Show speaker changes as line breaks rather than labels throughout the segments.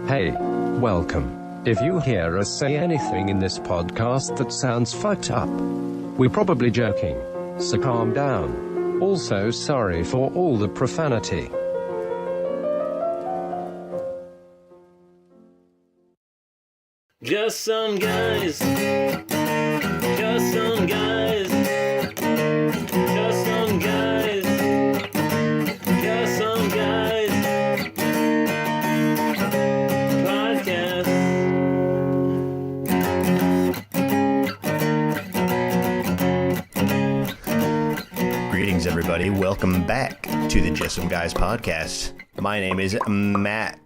Hey, welcome. If you hear us say anything in this podcast that sounds fucked up, we're probably joking, so calm down. Also, sorry for all the profanity.
Just some guys. Just some guys. Just some guys. Just some guys. Podcast.
Greetings, everybody. Welcome back to the Just Some Guys podcast. My name is Matt.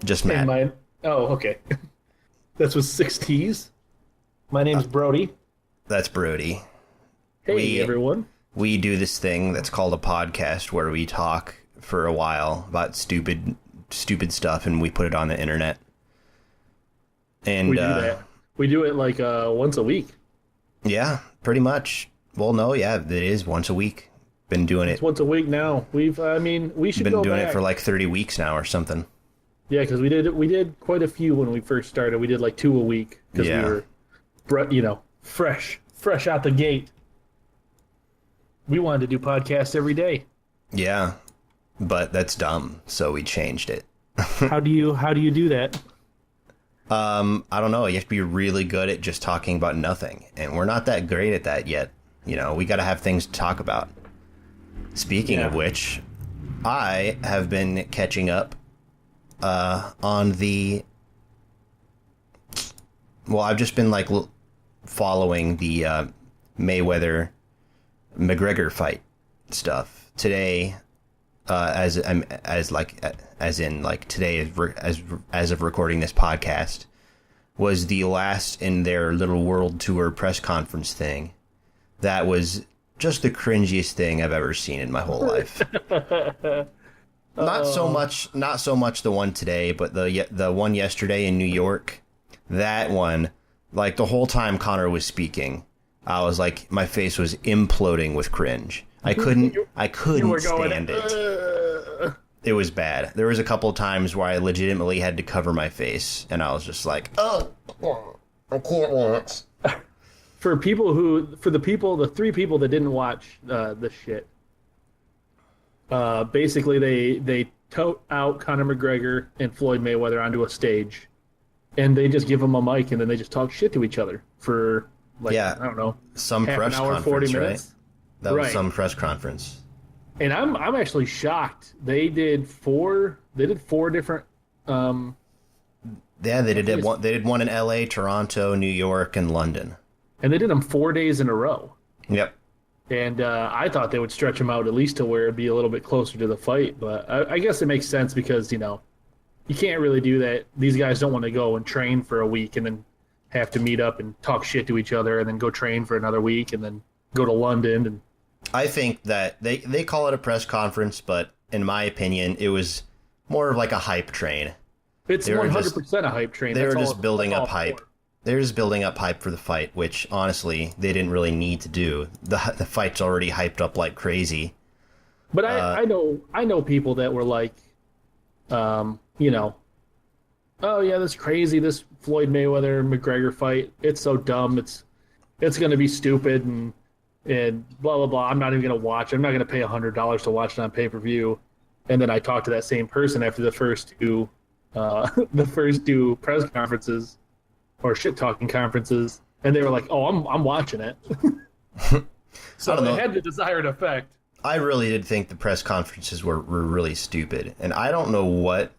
Just Matt.
Oh, okay. That's with 6 T's. My name's Brody.
That's Brody.
Hey, everyone.
We do this thing that's called a podcast where we talk for a while about stupid stuff and we put it on the internet. And
We do that. We do it like once a week.
Yeah, pretty much. Well, no, yeah, it is once a week. Been doing it.
It's once a week now. We should
Been
go
doing
back.
it for like 30 weeks now or something.
Yeah, because we did quite a few when we first started. We did like 2 a week because
Yeah.
we were, fresh out the gate. We wanted to do podcasts every day.
Yeah, but that's dumb, so we changed it.
How do you do that?
I don't know. You have to be really good at just talking about nothing, and we're not that great at that yet. You know, we got to have things to talk about. Speaking of which, I have been catching up on the. Well, I've just been like following the Mayweather McGregor fight stuff today. As in today, as of recording this podcast, was the last in their little world tour press conference thing. That was just the cringiest thing I've ever seen in my whole life. Not so much the one today, but the one yesterday in New York. That one, like the whole time Connor was speaking, I was like, my face was imploding with cringe. I couldn't stand it. It was bad. There was a couple of times where I legitimately had to cover my face, and I was just like, oh, I can't watch.
The 3 people that didn't watch this shit, basically they tote out Conor McGregor and Floyd Mayweather onto a stage, and they just give them a mic, and then they just talk shit to each other for I don't know,
some
half
press
an hour,
conference,
40 minutes.
right? That was
Right.
some press conference.
And I'm actually shocked. They did 4 different.
Yeah, they did one. They did one in L.A., Toronto, New York, and London.
And they did them 4 days in a row.
Yep.
And I thought they would stretch them out at least to where it'd be a little bit closer to the fight. But I guess it makes sense because, you can't really do that. These guys don't want to go and train for a week and then have to meet up and talk shit to each other and then go train for another week and then go to London. And
I think that they call it a press conference, but in my opinion, it was more of like a hype train.
it's
They were
100% a hype train.
They were
That's
just
all-
building
that's
up
all
hype.
for it.
They're just building up hype for the fight, which honestly they didn't really need to do. The fight's already hyped up like crazy.
But I know people that were like, oh yeah, that's crazy. This Floyd Mayweather McGregor fight, it's so dumb. It's going to be stupid and blah blah blah. I'm not even going to watch. I'm not going to pay $100 to watch it on pay-per-view. And then I talked to that same person after the first two press conferences or shit talking conferences, and they were like, "Oh, I'm watching it." So
I don't know.
it had the desired effect.
I really did think the press conferences were really stupid, and I don't know what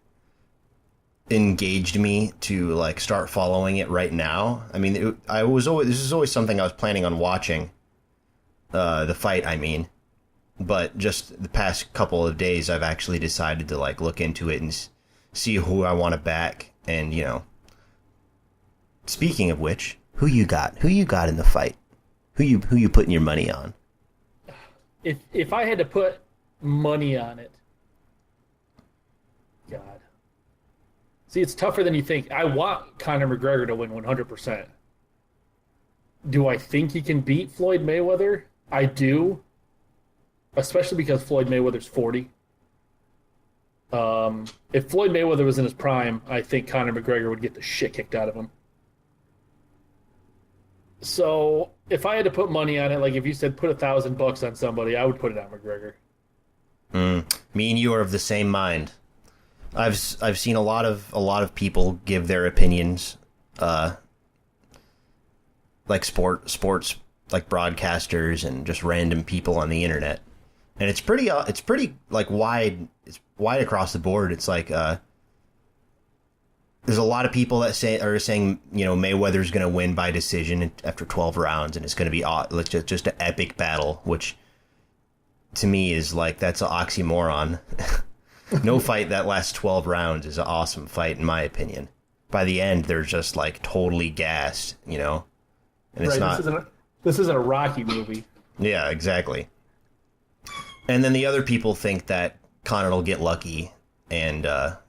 engaged me to like start following it right now. I mean, this is always something I was planning on watching. The fight, I mean, but just the past couple of days, I've actually decided to like look into it and see who I want to back, and Speaking of which, who you got? Who you got in the fight? Who you putting your money on?
If I had to put money on it, God. See, it's tougher than you think. I want Conor McGregor to win 100%. Do I think he can beat Floyd Mayweather? I do. Especially because Floyd Mayweather's 40. If Floyd Mayweather was in his prime, I think Conor McGregor would get the shit kicked out of him. So if I had to put money on it, like if you said put $1,000 on somebody, I would put it on McGregor.
Me and you are of the same mind. I've seen a lot of people give their opinions, like sports like broadcasters and just random people on the internet, and it's pretty like wide. It's wide across the board. It's like there's a lot of people that are saying Mayweather's going to win by decision after 12 rounds, and it's going to be just an epic battle, which to me is like that's an oxymoron. No fight that lasts 12 rounds is an awesome fight, in my opinion. By the end, they're just like totally gassed, and it's not.
This isn't a Rocky movie.
Yeah, exactly. And then the other people think that Conor will get lucky and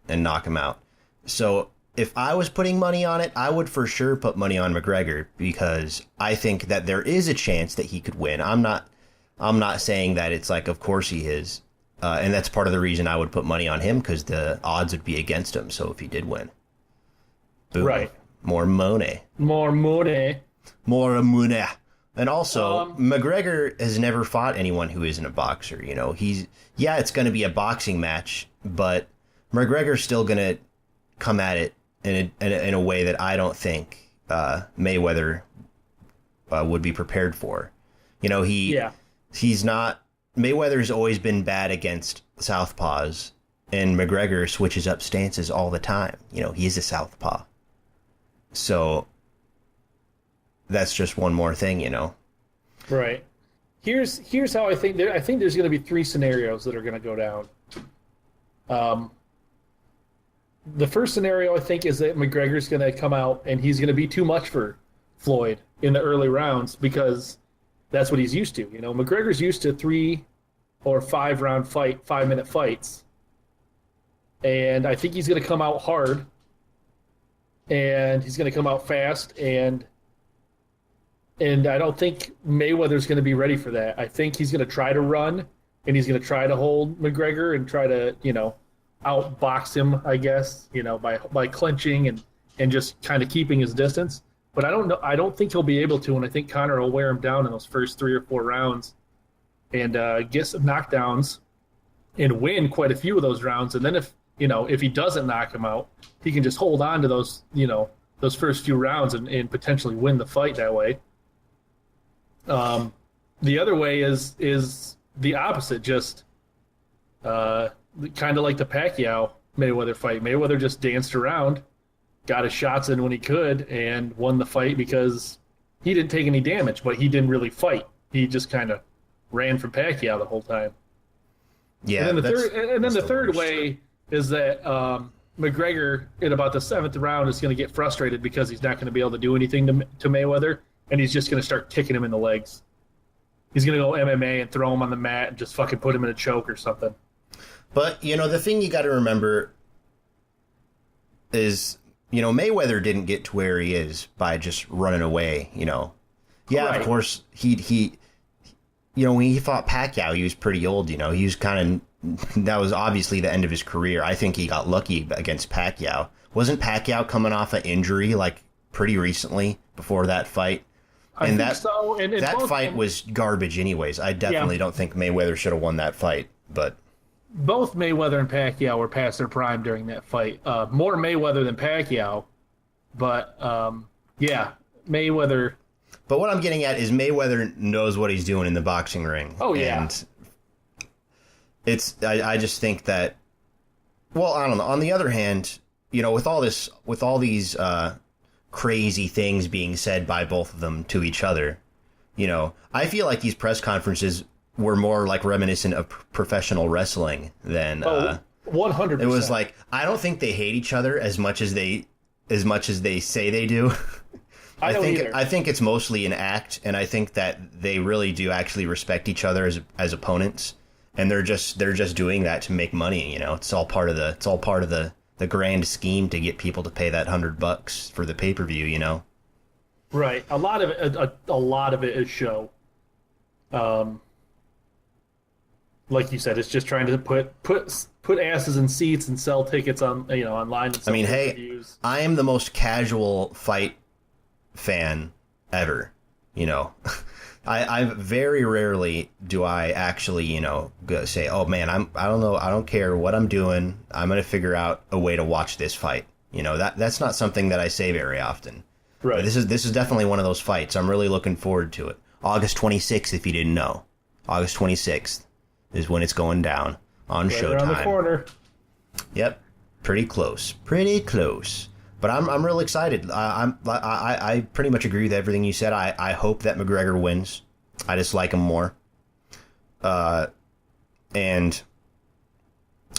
knock him out. So if I was putting money on it, I would for sure put money on McGregor because I think that there is a chance that he could win. I'm not saying that it's like, of course he is. And that's part of the reason I would put money on him because the odds would be against him. So if he did win, boom,
right,
more money. And also, McGregor has never fought anyone who isn't a boxer. It's going to be a boxing match, but McGregor's still going to come at it in a way that I don't think Mayweather would be prepared for. He's not. Mayweather's always been bad against southpaws, and McGregor switches up stances all the time. He's a southpaw. So that's just one more thing,
Right. Here's how I think. I think there's going to be 3 scenarios that are going to go down. The first scenario I think is that McGregor's going to come out and he's going to be too much for Floyd in the early rounds because that's what he's used to. McGregor's used to 3 or 5 round 5-minute fights, and I think he's going to come out hard, and he's going to come out fast, and I don't think Mayweather's going to be ready for that. I think he's going to try to run, and he's going to try to hold McGregor and try to outbox him, I guess, by clinching and just kind of keeping his distance. But I don't know. I don't think he'll be able to, and I think Conor will wear him down in those first 3 or 4 rounds, and get some knockdowns, and win quite a few of those rounds. And then if he doesn't knock him out, he can just hold on to those those first few rounds and potentially win the fight that way. The other way is the opposite, just kind of like the Pacquiao Mayweather fight. Mayweather just danced around, got his shots in when he could, and won the fight because he didn't take any damage, but he didn't really fight. He just kind of ran from Pacquiao the whole time.
Yeah.
And then the third way is that McGregor in about the 7th round is going to get frustrated because he's not going to be able to do anything to Mayweather, and he's just going to start kicking him in the legs. He's going to go MMA and throw him on the mat and just fucking put him in a choke or something.
But, the thing you got to remember is, Mayweather didn't get to where he is by just running away, Yeah, right. Of course, he when he fought Pacquiao, he was pretty old, he was kind of, that was obviously the end of his career. I think he got lucky against Pacquiao. Wasn't Pacquiao coming off an injury, like, pretty recently before that fight? And I think so. And that fight was garbage anyways. I definitely don't think Mayweather should have won that fight, but
both Mayweather and Pacquiao were past their prime during that fight. More Mayweather than Pacquiao, but Mayweather.
But what I'm getting at is Mayweather knows what he's doing in the boxing ring.
Oh yeah.
And I just think that, well, I don't know. On the other hand, with all these crazy things being said by both of them to each other, I feel like these press conferences were more like reminiscent of professional wrestling than
100%.
It was like, I don't think they hate each other as much as they say they do. I think it's mostly an act, and I think that they really do actually respect each other as opponents, and they're just doing that to make money. It's all part of the grand scheme to get people to pay that $100 for the pay-per-view.
Right. A lot of it is show. like you said, it's just trying to put asses in seats and sell tickets on online. And
I mean, hey,
reviews.
I am the most casual fight fan ever. I very rarely do I actually, say, oh man, I don't know, I don't care what I'm doing. I'm gonna figure out a way to watch this fight. That's not something that I say very often.
Right.
But this is definitely one of those fights. I'm really looking forward to it. August 26th, if you didn't know, August 26th is when it's going down on
Right
Showtime.
around the corner.
Yep, pretty close. But I'm real excited. I pretty much agree with everything you said. I hope that McGregor wins. I just like him more. And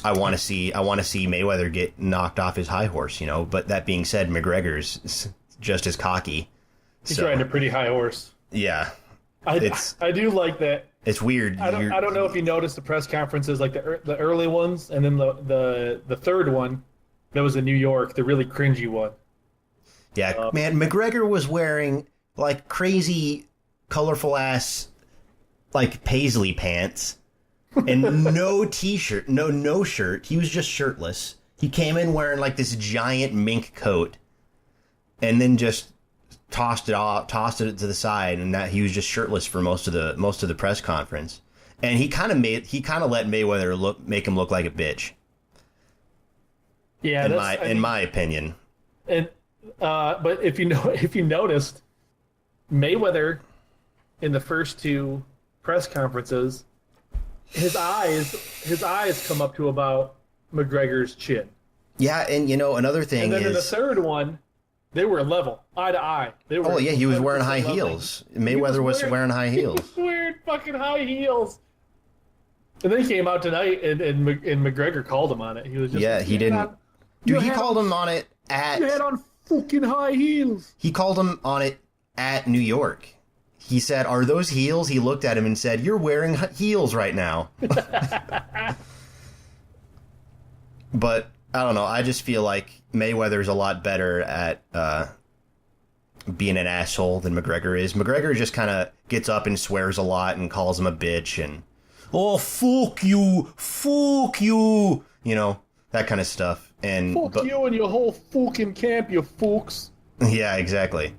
I want to see Mayweather get knocked off his high horse. But that being said, McGregor's just as cocky.
He's riding a pretty high horse.
Yeah,
I do like that.
it's weird.
I don't know if you noticed the press conferences, like the early ones, and then the third one that was in New York, the really cringy one.
Yeah, man, McGregor was wearing like crazy, colorful ass, like paisley pants, and no t-shirt, no shirt. He was just shirtless. He came in wearing like this giant mink coat, and then just tossed it to the side, and that he was just shirtless for most of the press conference. And he kind of let Mayweather make him look like a bitch.
Yeah,
in my opinion.
And but if you noticed, Mayweather in the first two press conferences, his eyes come up to about McGregor's chin.
Yeah, and another thing
And then
is
in the third one, they were level, eye to eye.
oh yeah, he was wearing high heels. Mayweather was wearing high heels.
He was wearing fucking high heels. And then he came out tonight, and McGregor called him on it. He was just
he didn't. Dude, he called him on it at.
You had on fucking high heels.
He called him on it at New York. He said, "Are those heels?" He looked at him and said, "You're wearing heels right now." But I don't know. I just feel like Mayweather's a lot better at being an asshole than McGregor is. McGregor just kind of gets up and swears a lot and calls him a bitch and, oh, fuck you, that kind of stuff. And
you and your whole fucking camp, you fucks.
Yeah, exactly.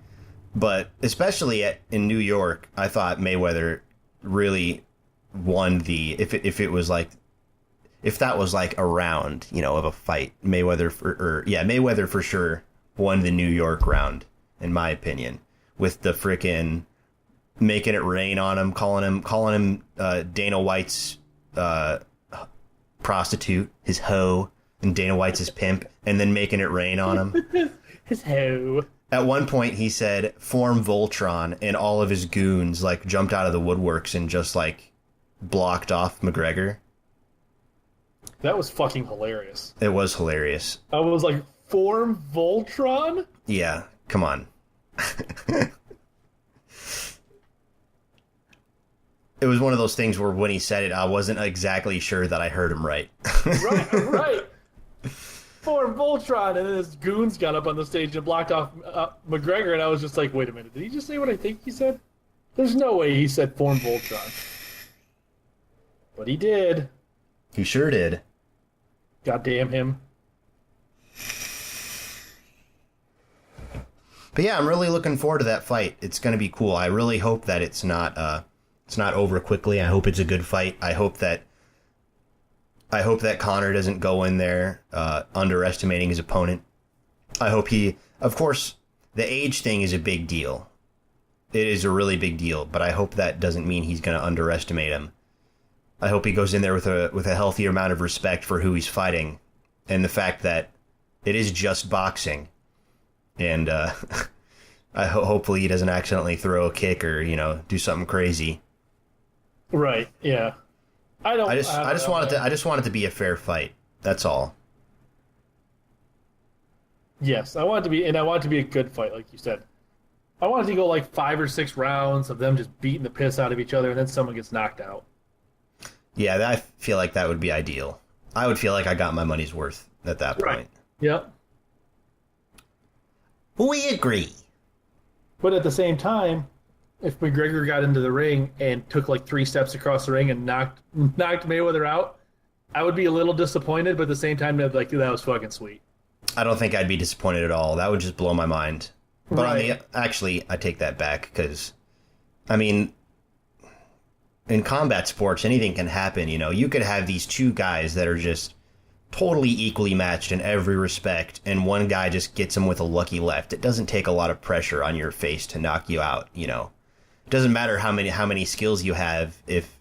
But especially in New York, I thought Mayweather really won if that was like a round, of a fight, Mayweather for sure won the New York round, in my opinion, with the frickin' making it rain on him, calling him Dana White's prostitute, his hoe, and Dana White's his pimp, and then making it rain on him.
His hoe.
At one point, he said, "Form Voltron," and all of his goons like jumped out of the woodworks and just like blocked off McGregor.
That was fucking hilarious.
It was hilarious.
I was like, Form Voltron?
Yeah, come on. It was one of those things where when he said it, I wasn't exactly sure that I heard him right.
Right. Form Voltron, and then his goons got up on the stage and blocked off McGregor, and I was just like, wait a minute, did he just say what I think he said? There's no way he said Form Voltron. But he did.
He sure did.
God damn him.
But yeah, I'm really looking forward to that fight. It's going to be cool. I really hope that it's not over quickly. I hope it's a good fight. I hope that Conor doesn't go in there underestimating his opponent. I hope of course, the age thing is a big deal. It is a really big deal, but I hope that doesn't mean he's going to underestimate him. I hope he goes in there with a healthier amount of respect for who he's fighting, and the fact that it is just boxing. And hopefully he doesn't accidentally throw a kick or do something crazy.
Right. Yeah. I
just want it to be a fair fight. That's all.
Yes, I want it to be a good fight, like you said. I want it to go like 5 or 6 rounds of them just beating the piss out of each other, and then someone gets knocked out.
Yeah, I feel like that would be ideal. I would feel like I got my money's worth at that point.
Right. Yep.
We agree.
But at the same time, if McGregor got into the ring and took like 3 steps across the ring and knocked Mayweather out, I would be a little disappointed, but at the same time, I'd be like, that was fucking sweet.
I don't think I'd be disappointed at all. That would just blow my mind. But
Right.
actually, I take that back because, I mean, in combat sports, anything can happen. You know, you could have these two guys that are just totally equally matched in every respect, and one guy just gets him with a lucky left. It doesn't take a lot of pressure on your face to knock you out. You know, it doesn't matter how many skills you have if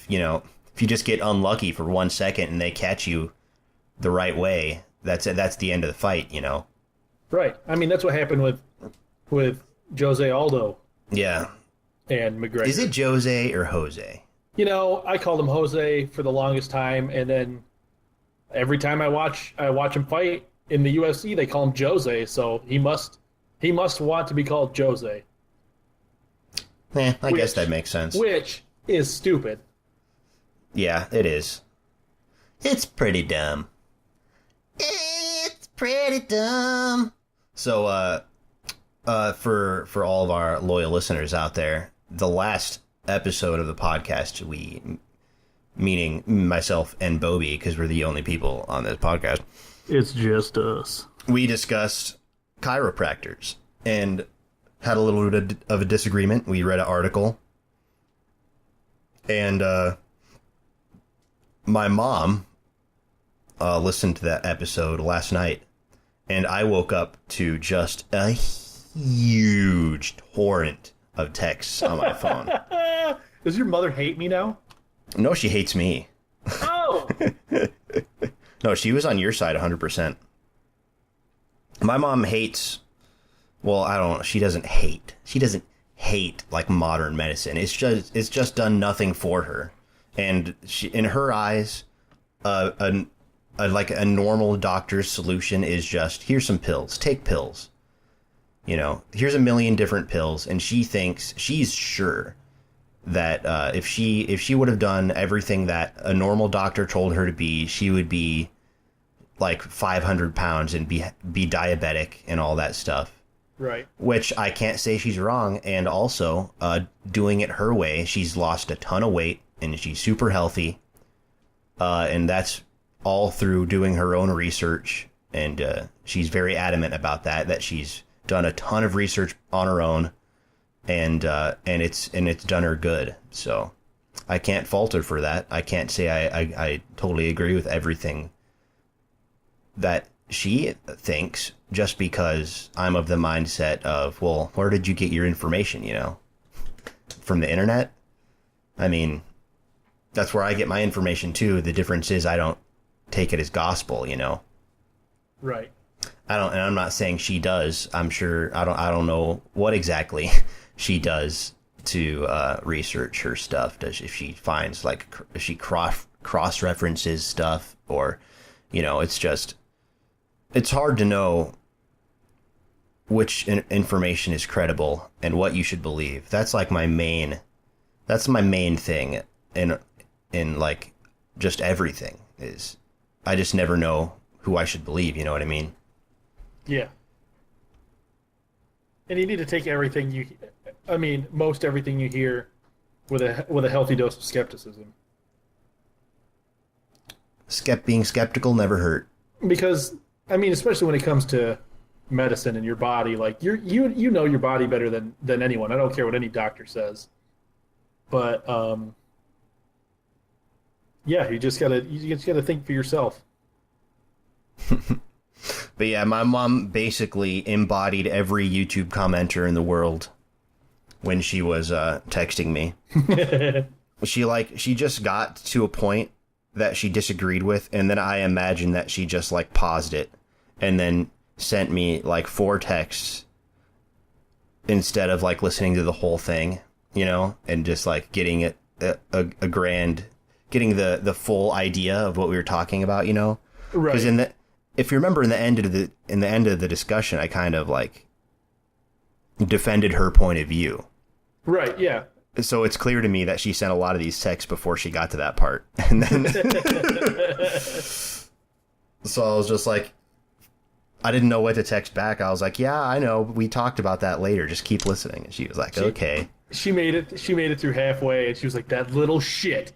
you know if you just get unlucky for 1 second and they catch you the right way. That's the end of the fight. You know.
Right. I mean, that's what happened with Jose Aldo
Yeah.
and McGregor.
Is it Jose or Jose?
You know, I called him Jose for the longest time, and then every time I watch him fight in the UFC, they call him Jose. So he must want to be called Jose,
I guess that makes sense.
which is stupid.
Yeah, it is. It's pretty dumb. It's pretty dumb. So, for all of our loyal listeners out there, the last episode of the podcast, meaning myself and Bobby, because we're the only people on this podcast,
It's just us.
we discussed chiropractors and had a little bit of a disagreement. We read an article, and my mom listened to that episode last night, and I woke up to just a huge torrent of texts on my phone.
Does your mother hate me now?
No, she hates me.
Oh,
No, she was on your side 100%. My mom hates, well, I don't know, she doesn't hate. She doesn't hate like modern medicine. It's just done nothing for her. And she, in her eyes, like a normal doctor's solution is just, here's some pills, take pills. You know, here's a million different pills, and she's sure that if she would have done everything that a normal doctor told her to be, she would be like 500 pounds and be diabetic and all that stuff.
right.
Which I can't say she's wrong. And also, doing it her way, she's lost a ton of weight and she's super healthy. And that's all through doing her own research. And she's very adamant about that she's done a ton of research on her own. And it's done her good. So I can't fault her for that. I can't say I totally agree with everything that she thinks, just because I'm of the mindset of, well, where did you get your information, you know? From the internet? I mean, that's where I get my information too. The difference is I don't take it as gospel, you know?
Right.
And I'm not saying she does. I'm sure I don't know what exactly she does to research her stuff. If she finds, like, if she cross references stuff, or, you know, it's hard to know which information is credible and what you should believe. That's like my main thing in like just everything is I just never know who I should believe. You know what I mean?
Yeah. And you need to take most everything you hear with a healthy dose of skepticism.
Being skeptical never hurt.
Because, I mean, especially when it comes to medicine and your body, like you know your body better than anyone. I don't care what any doctor says. But yeah, you just gotta think for yourself.
But yeah, my mom basically embodied every YouTube commenter in the world when she was texting me. She just got to a point that she disagreed with, and then I imagine that she just like paused it and then sent me like 4 texts instead of like listening to the whole thing, you know, and just like getting it getting the full idea of what we were talking about, you know.
Right.
Because if you remember in the end of the discussion, I kind of like defended her point of view.
Right, yeah.
So it's clear to me that she sent a lot of these texts before she got to that part. And then so I was just like, I didn't know what to text back. I was like, yeah, I know. We talked about that later. Just keep listening. And she was like, okay.
She made it through halfway, and she was like, that little shit.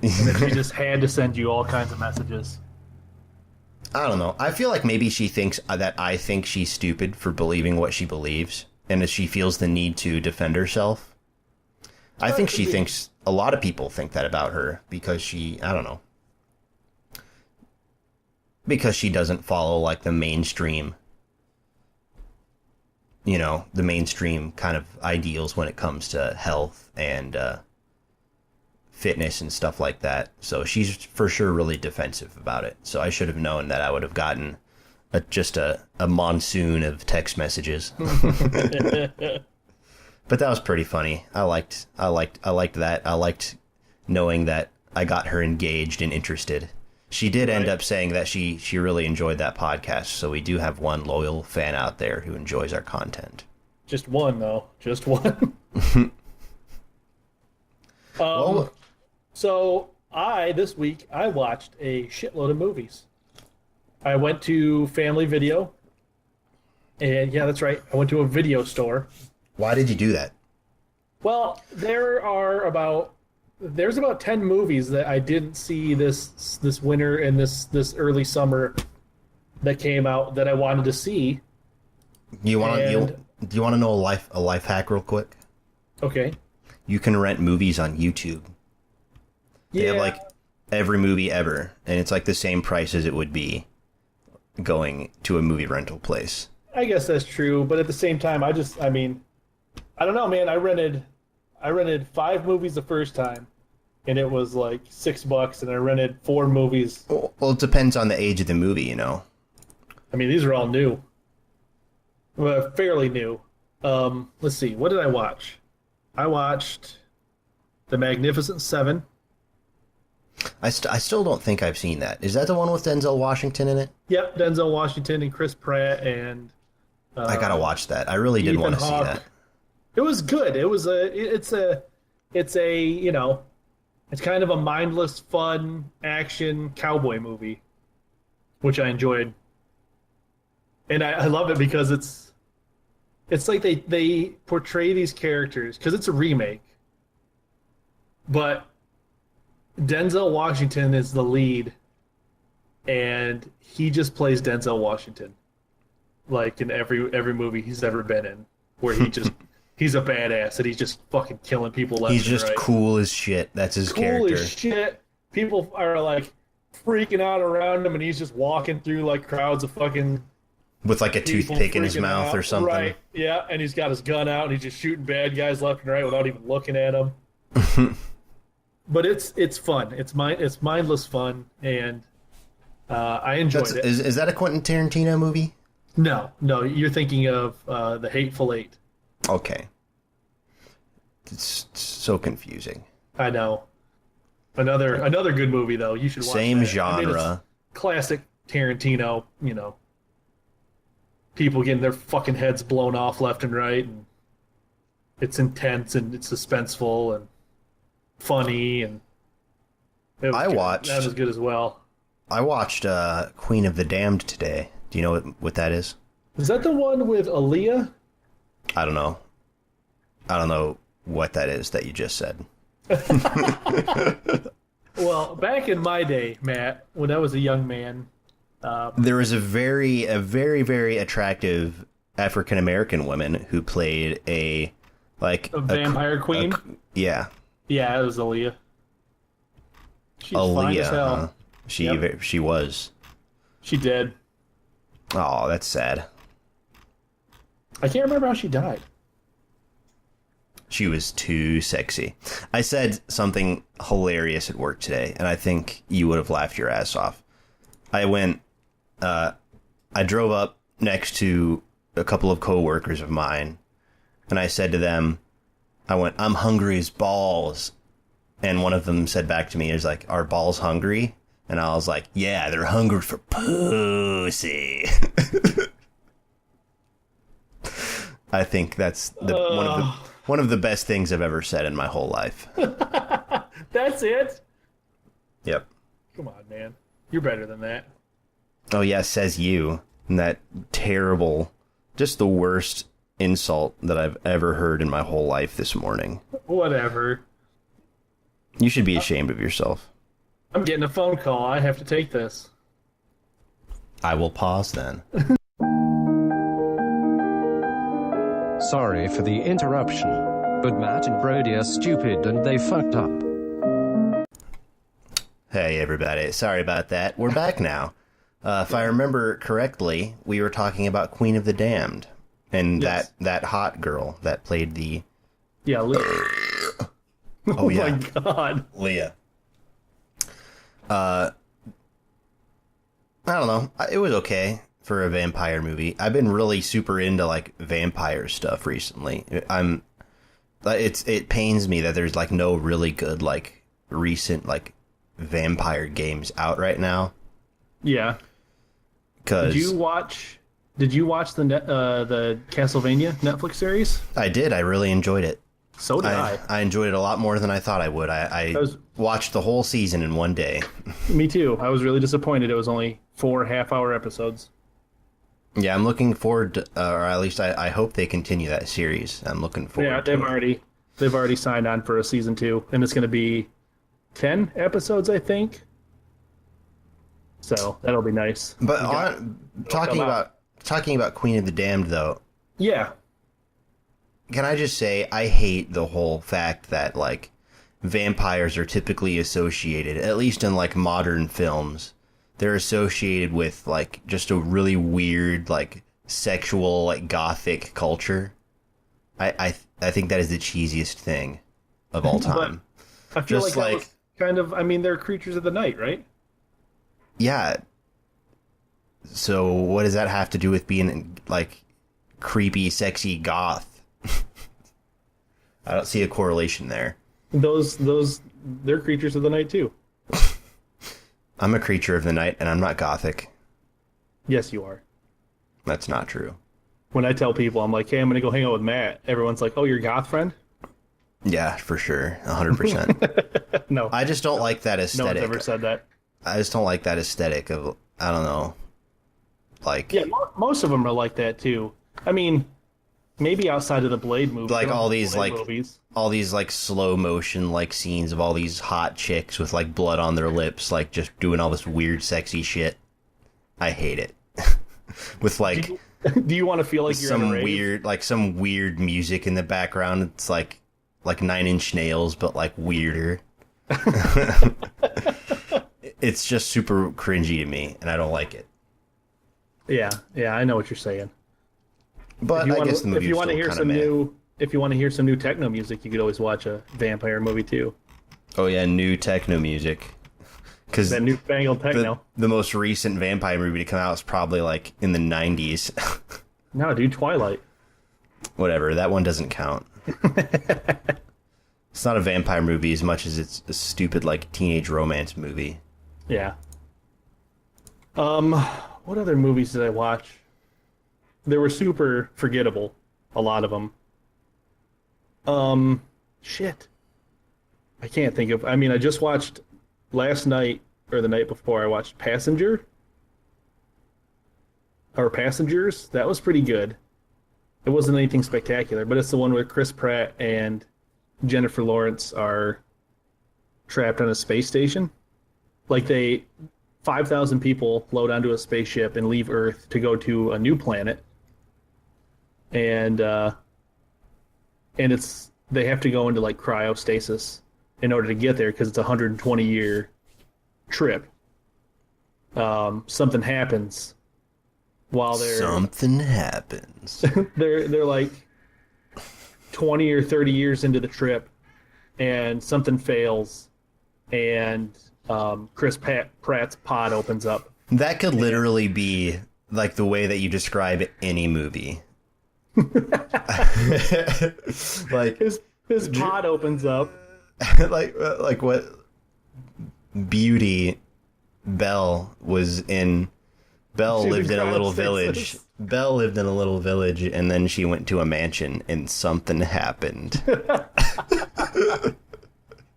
And then she just had to send you all kinds of messages.
I don't know. I feel like maybe she thinks that I think she's stupid for believing what she believes, and that she feels the need to defend herself. I think she thinks a lot of people think that about her because I don't know. Because she doesn't follow like the mainstream, the mainstream kind of ideals when it comes to health and fitness and stuff like that. So she's for sure really defensive about it. So I should have known that I would have gotten just a monsoon of text messages. But that was pretty funny. I liked that. I liked knowing that I got her engaged and interested. She did end up saying that she really enjoyed that podcast, so we do have one loyal fan out there who enjoys our content.
Just one, though. Just one. So this week, I watched a shitload of movies. I went to Family Video, and yeah, that's right. I went to a video store.
Why did you do that?
Well, there's about 10 movies that I didn't see this winter and this early summer that came out that I wanted to see. Do you want to know
a life hack real quick?
Okay.
You can rent movies on YouTube. They have like every movie ever, and it's like the same price as it would be going to a movie rental place.
I guess that's true, but at the same time, I don't know, man. I rented 5 movies the first time, and it was like $6, and I rented 4 movies.
Well, it depends on the age of the movie,
I mean, these are all new. Well, fairly new. Let's see. What did I watch? I watched The Magnificent Seven.
I still don't think I've seen that. Is that the one with Denzel Washington in it?
Yep, Denzel Washington and Chris Pratt and...
I gotta watch that. I really did want to see that.
It was good. It's kind of a mindless, fun, action cowboy movie, which I enjoyed. And I love it because it's like they portray these characters, because it's a remake, but Denzel Washington is the lead, and he just plays Denzel Washington, like in every movie he's ever been in, where he's a badass and he's just fucking killing people left and right.
He's just cool as shit. That's his character.
Cool as shit. People are like freaking out around him, and he's just walking through like crowds of fucking...
With like a toothpick in his mouth or something.
Right, yeah, and he's got his gun out, and he's just shooting bad guys left and right without even looking at them. But it's fun. It's mindless fun, and I enjoyed it.
Is that a Quentin Tarantino movie?
No, you're thinking of The Hateful Eight.
Okay. It's so confusing.
I know. Another good movie, though. You should watch
Same
that.
genre.
Classic Tarantino, people getting their fucking heads blown off left and right, and it's intense and it's suspenseful and funny, and that was good as well.
I watched Queen of the Damned today. Do you know what that is?
Is that the one with Aaliyah?
I don't know what that is that you just said.
Well, back in my day, Matt, when I was a young man,
there was a very, very attractive African American woman who played a
vampire queen.
Yeah.
Yeah, it was Aaliyah. She's
Aaliyah,
fine as hell.
huh? She was.
She did.
Oh, that's sad.
I can't remember how she died.
She was too sexy. I said something hilarious at work today, and I think you would have laughed your ass off. I drove up next to a couple of coworkers of mine, and I said to them, I'm hungry as balls. And one of them said back to me, "Is are balls hungry?" And I was like, "Yeah, they're hungry for pussy." I think that's one of the best things I've ever said in my whole life.
That's it?
Yep.
Come on, man. You're better than that.
Oh, yeah, says you. And that terrible, just the worst insult that I've ever heard in my whole life this morning.
Whatever.
You should be ashamed of yourself.
I'm getting a phone call. I have to take this.
I will pause then.
Sorry for the interruption, but Matt and Brody are stupid and they fucked up.
Hey, everybody. Sorry about that. We're back now. If I remember correctly, we were talking about Queen of the Damned and
Yes.
that hot girl that played the...
Yeah, Leah.
Oh, yeah.
My God.
Leah. I don't know. It was okay for a vampire movie. I've been really super into like vampire stuff recently. It pains me that there's like no really good like recent like vampire games out right now.
Yeah.
Cause
Did you watch the Castlevania Netflix series?
I did. I really enjoyed it.
So did I.
I enjoyed it a lot more than I thought I would. I watched the whole season in one day.
Me too. I was really disappointed. It was only 4 half-hour episodes.
Yeah, I'm looking forward to, or at least I hope they continue that series. I'm looking forward
Yeah,
to
they've already signed on for a season 2, and it's going to be 10 episodes, I think. So that'll be nice.
But talking about Queen of the Damned, though,
Yeah.
can I just say I hate the whole fact that like vampires are typically associated, at least in like modern films, they're associated with like just a really weird like sexual like gothic culture. I think that is the cheesiest thing of all time.
I feel
Just
like that
like-
was kind of, I mean, they're creatures of the night, right?
Yeah. So what does that have to do with being like creepy, sexy goth? I don't see a correlation there.
They're creatures of the night too.
I'm a creature of the night, and I'm not gothic.
Yes, you are.
That's not true.
When I tell people, I'm like, hey, I'm going to go hang out with Matt, everyone's like, oh, you're goth friend?
Yeah, for sure. 100%.
No.
I just don't like that
No one's
aesthetic.
ever said that.
I just don't like that aesthetic of, I don't know, like...
Yeah, most of them are like that too. I mean, maybe outside of the Blade movie.
Like all these
Blade
like
movies.
all these like slow motion like scenes of all these hot chicks with like blood on their lips, like just doing all this weird sexy shit. I hate it. With like
Do you want to feel like you're
some
at a rave?
some weird music in the background. It's like Nine Inch Nails, but like weirder. It's just super cringy to me, and I don't like it.
Yeah, I know what you're saying.
But I guess the movie
if you
was
want to
still
hear
kinda
some
meh.
if you want to hear some new techno music, you could always watch a vampire movie too.
Oh yeah, new techno music. Because
That newfangled techno.
the most recent vampire movie to come out is probably like in the 90s.
No, dude, Twilight.
Whatever, that one doesn't count. It's not a vampire movie as much as it's a stupid like teenage romance movie.
Yeah. What other movies did I watch? They were super forgettable, a lot of them. Shit. I can't think of. I mean, I just watched last night or the night before. I watched Passengers. That was pretty good. It wasn't anything spectacular, but it's the one where Chris Pratt and Jennifer Lawrence are trapped on a space station. Like 5,000 people load onto a spaceship and leave Earth to go to a new planet. And they have to go into like cryostasis in order to get there because it's a 120-year trip. Something happens while
Something happens.
they're like 20 or 30 years into the trip, and something fails, and Chris Pratt's pod opens up.
That could literally be like the way that you describe any movie. Like
His pod opens up.
like what Beauty Belle was in. Belle
She was
lived in a little
cryostasis.
village. Belle lived in a little village, and then she went to a mansion, and something happened.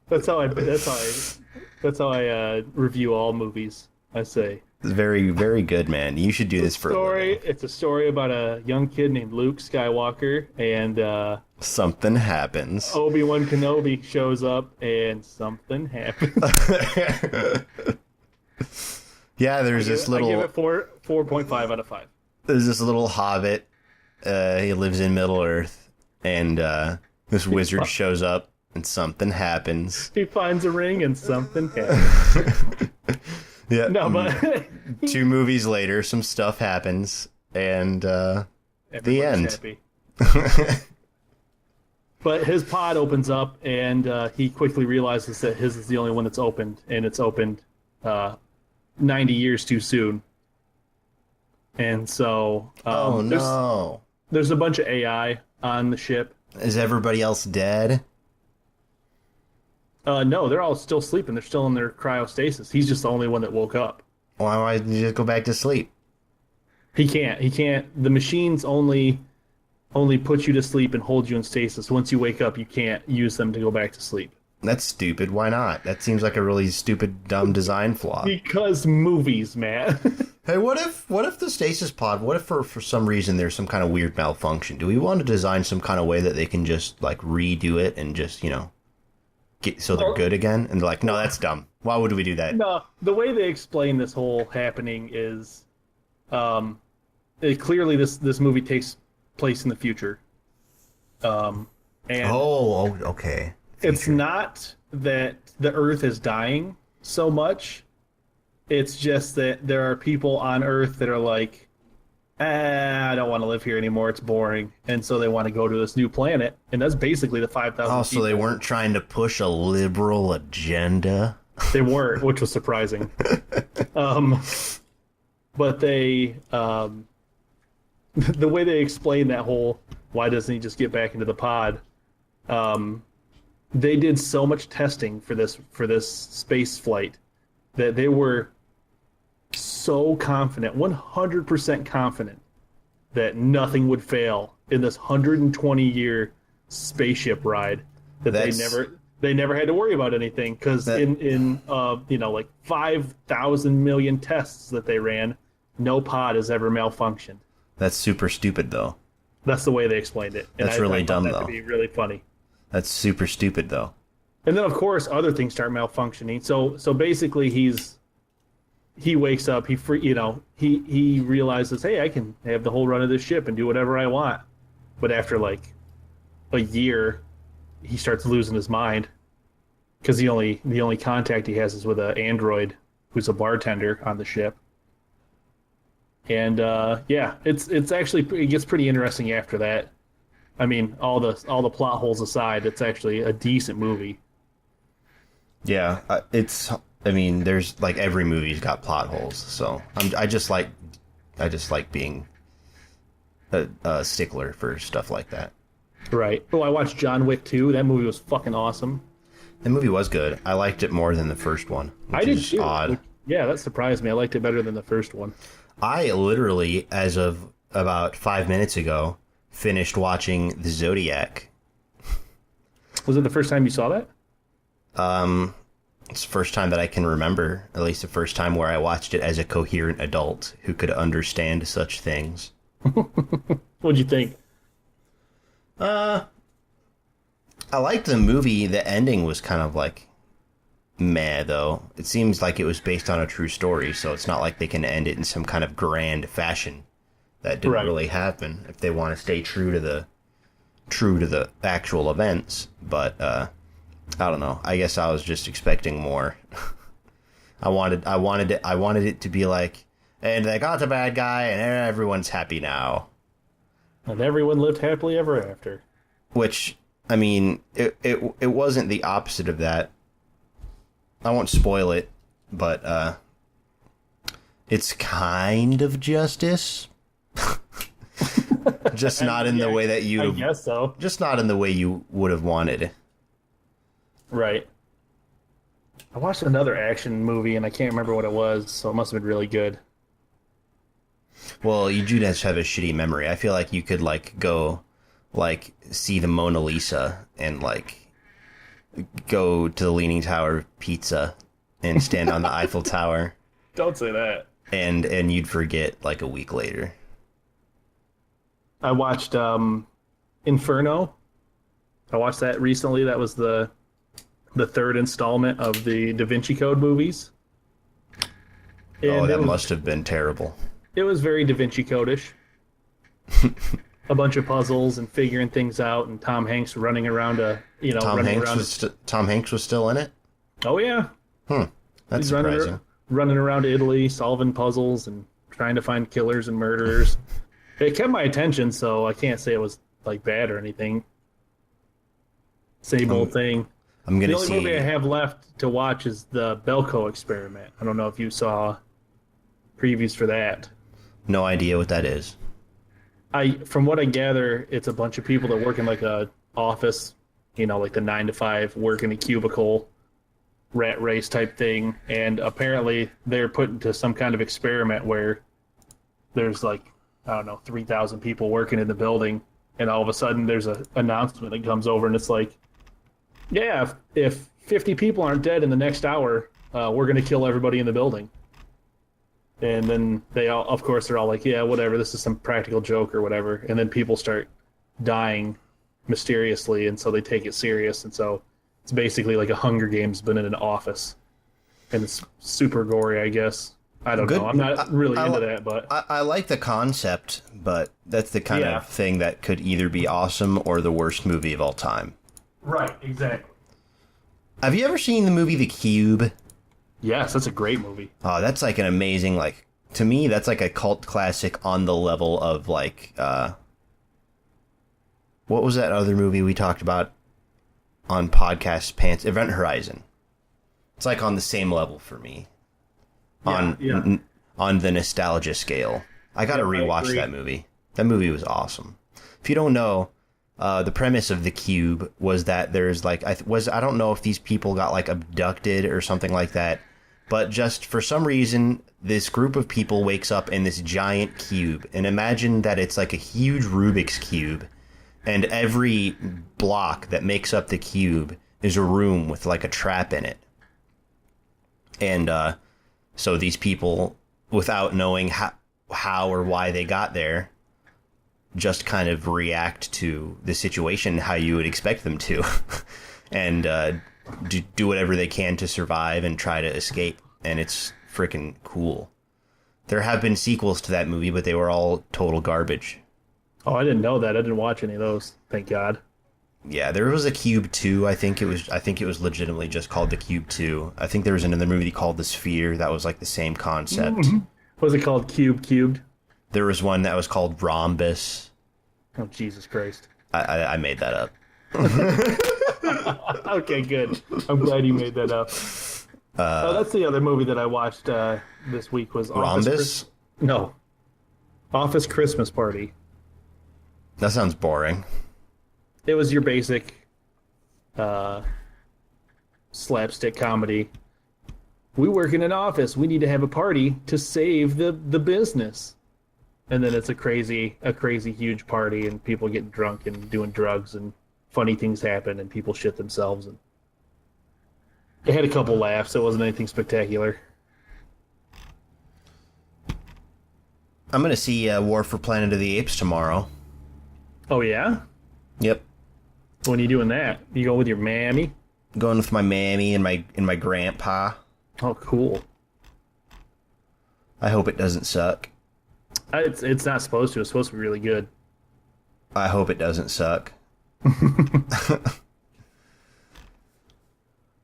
That's how I review all movies. I say
Very, very good, man. You should do this for a living.
It's a story about a young kid named Luke Skywalker, and
Something happens.
Obi-Wan Kenobi shows up, and something happens.
Yeah, there's this little.
I give it 4.5 out of 5.
There's this little hobbit. He lives in Middle Earth, and this wizard shows up, and something happens.
He finds a ring, and something happens.
Yeah.
No, but
2 movies later, some stuff happens, and the end.
Happy. But his pod opens up, and he quickly realizes that his is the only one that's opened, and it's opened 90 years too soon. And so,
oh no,
there's a bunch of AI on the ship.
Is everybody else dead?
No, they're all still sleeping. They're still in their cryostasis. He's just the only one that woke up.
Why did you just go back to sleep?
He can't. The machines only put you to sleep and hold you in stasis. Once you wake up, you can't use them to go back to sleep.
That's stupid. Why not? That seems like a really stupid, dumb design flaw.
Because movies, man.
Hey, what if the stasis pod, what if for some reason there's some kind of weird malfunction? Do we want to design some kind of way that they can just, like, redo it and just, get so they're good again? And they're like, no, that's dumb. Why would we do that?
No, the way they explain this whole happening is clearly this movie takes place in the future. And
okay. Future.
It's not that the Earth is dying so much. It's just that there are people on Earth that are like, I don't want to live here anymore. It's boring. And so they want to go to this new planet. And that's basically the 5,000
Oh, so they weren't trying to push a liberal agenda?
They weren't, which was surprising. But they, the way they explain that whole, why doesn't he just get back into the pod? They did so much testing for this space flight that they were so confident, 100% confident, that nothing would fail in this 120-year spaceship ride. They never had to worry about anything because in like 5,000 million tests that they ran, no pod has ever malfunctioned. That's
super stupid, though.
That's the way they explained it. And
That's really dumb, though.
To be really funny.
That's super stupid, though.
And then, of course, other things start malfunctioning. So basically, he wakes up. He realizes, hey, I can have the whole run of this ship and do whatever I want. But after like a year, he starts losing his mind because the only contact he has is with an android who's a bartender on the ship. And it's actually, it gets pretty interesting after that. I mean, all the plot holes aside, it's actually a decent movie.
Yeah, there's like every movie's got plot holes, so I just like being a stickler for stuff like that.
Right. Oh, I watched John Wick 2. That movie was fucking awesome.
The movie was good. I liked it more than the first one.
I did too.
Odd.
Yeah, that surprised me. I liked it better than the first one.
I literally, as of about 5 minutes ago, finished watching The Zodiac.
Was it the first time you saw that?
It's the first time that I can remember, at least the first time where I watched it as a coherent adult who could understand such things.
What'd you think?
I liked the movie. The ending was kind of like meh, though. It seems like it was based on a true story, so it's not like they can end it in some kind of grand fashion. That didn't really happen if they want to stay true to the actual events. But I don't know. I guess I was just expecting more. I wanted it to be like, and they got the bad guy, and everyone's happy now.
And everyone lived happily ever after.
Which, I mean, it wasn't the opposite of that. I won't spoil it, but it's kind of justice. Just not in the way that you.
I guess so.
Just not in the way you would have wanted.
Right. I watched another action movie and I can't remember what it was, so it must have been really good.
Well, you do just have a shitty memory. I feel like you could go see the Mona Lisa and go to the Leaning Tower of Pizza and stand on the Eiffel Tower.
Don't say that.
and you'd forget like a week later.
I watched Inferno. I watched that recently. That was the third installment of the Da Vinci Code movies. And
that must have been terrible.
It was very Da Vinci Code-ish. A bunch of puzzles and figuring things out, and Tom Hanks running around
Tom Hanks was still in it?
Oh yeah.
That's surprising.
Running around Italy, solving puzzles and trying to find killers and murderers. It kept my attention, so I can't say it was like bad or anything. Same old thing. The only movie I have left to watch is the Belko Experiment. I don't know if you saw previews for that.
No idea what that is.
From what I gather, it's a bunch of people that work in like a office, like the 9 to 5, work in a cubicle, rat race type thing, and apparently they're put into some kind of experiment where there's like, I don't know, 3,000 people working in the building, and all of a sudden there's an announcement that comes over, and it's like, yeah, if 50 people aren't dead in the next hour, we're going to kill everybody in the building. And then they're all like, yeah, whatever, this is some practical joke or whatever. And then people start dying mysteriously, and so they take it serious. And so it's basically like a Hunger Games, but in an office. And it's super gory, I guess. I don't know. I'm not really into that, but...
I like the concept, but that's the kind of thing that could either be awesome or the worst movie of all time.
Right, exactly.
Have you ever seen the movie The Cube?
Yes, that's a great movie.
Oh, that's like an amazing, like, to me, that's like a cult classic on the level of, like, what was that other movie we talked about on podcast pants? Event Horizon. It's like on the same level for me. On the nostalgia scale. I gotta rewatch that movie. That movie was awesome. If you don't know, the premise of The Cube was that there's like, I don't know if these people got like abducted or something like that, but just for some reason, this group of people wakes up in this giant cube, and imagine that it's like a huge Rubik's Cube, and every block that makes up the cube is a room with like a trap in it. And so these people, without knowing how or why they got there, just kind of react to the situation how you would expect them to, and do whatever they can to survive and try to escape. And it's freaking cool. There have been sequels to that movie, but they were all total garbage.
Oh, I didn't know that. I didn't watch any of those. Thank God.
Yeah, there was a Cube 2. I think it was legitimately just called The Cube 2. I think there was another movie called The Sphere that was like the same concept.
Mm-hmm. Was it called Cubed?
There was one that was called Rhombus.
Oh, Jesus Christ.
I made that up.
Okay, good. I'm glad you made that up. That's the other movie that I watched this week was
Rhombus?
No. Office Christmas Party.
That sounds boring.
It was your basic slapstick comedy. We work in an office. We need to have a party to save the business. And then it's a crazy huge party, and people get drunk and doing drugs, and funny things happen, and people shit themselves. And it had a couple laughs. It wasn't anything spectacular.
I'm going to see War for Planet of the Apes tomorrow.
Oh, yeah?
Yep.
When are you doing that? You go with your mammy?
Going with my mammy and my grandpa.
Oh, cool.
I hope it doesn't suck.
It's not supposed to. It's supposed to be really good.
I hope it doesn't suck.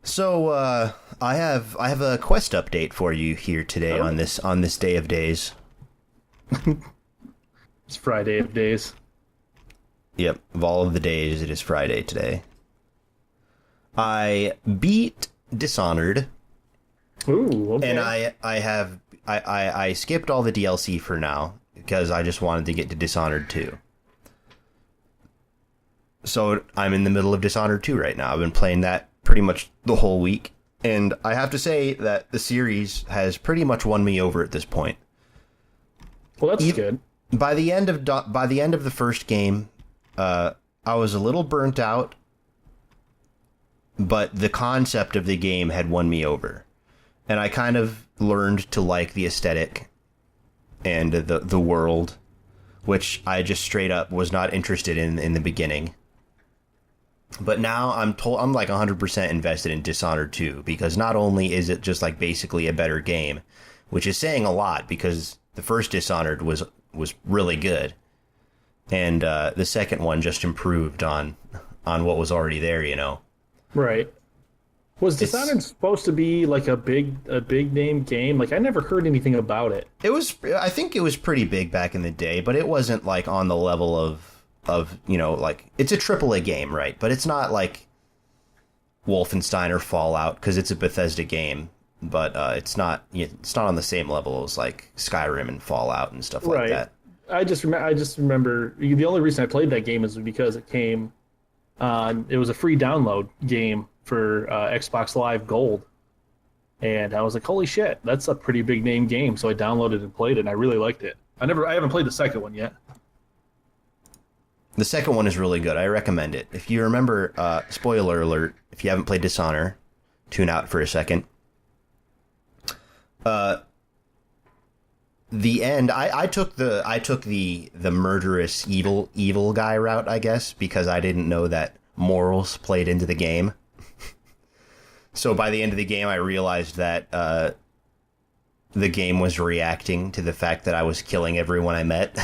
So I have a quest update for you here today on this day of days.
It's Friday of days.
Yep, of all of the days, it is Friday today. I beat Dishonored.
Ooh, okay.
And I skipped all the DLC for now because I just wanted to get to Dishonored 2. So I'm in the middle of Dishonored 2 right now. I've been playing that pretty much the whole week, and I have to say that the series has pretty much won me over at this point.
Well, that's good.
By the end of the first game, I was a little burnt out, but the concept of the game had won me over. And I kind of learned to like the aesthetic and the world, which I just straight up was not interested in the beginning. But now I'm like 100% invested in Dishonored 2, because not only is it just like basically a better game, which is saying a lot because the first Dishonored was really good, and the second one just improved on what was already there, you know.
Right. Was Dishonored supposed to be like a big name game? Like, I never heard anything about it.
I think it was pretty big back in the day, but it wasn't like on the level of you know, like, it's a AAA game, right? But it's not like Wolfenstein or Fallout, because it's a Bethesda game. But it's not on the same level as like Skyrim and Fallout and stuff like that.
I just remember the only reason I played that game is because it came on. It was a free download game for Xbox Live Gold, and I was like, "Holy shit, that's a pretty big name game!" So I downloaded and played it, and I really liked it. I haven't played the second one yet.
The second one is really good. I recommend it. If you remember, spoiler alert, if you haven't played Dishonored, tune out for a second. The end, I took the murderous evil guy route, I guess, because I didn't know that morals played into the game. So by the end of the game, I realized that the game was reacting to the fact that I was killing everyone I met.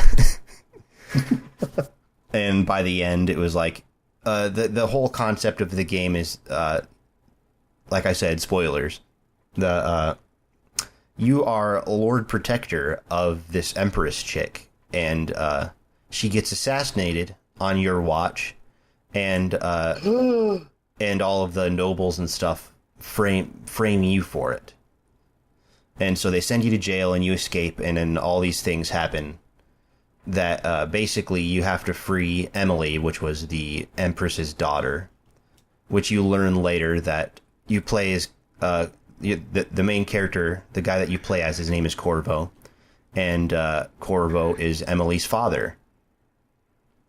And by the end, it was like the whole concept of the game is, like I said, spoilers. You are Lord Protector of this Empress chick, and she gets assassinated on your watch, and and all of the nobles and stuff frame you for it. And so they send you to jail, and you escape, and then all these things happen that basically you have to free Emily, which was the Empress's daughter, which you learn later that you play as the main character, the guy that you play as, his name is Corvo, and Corvo is Emily's father,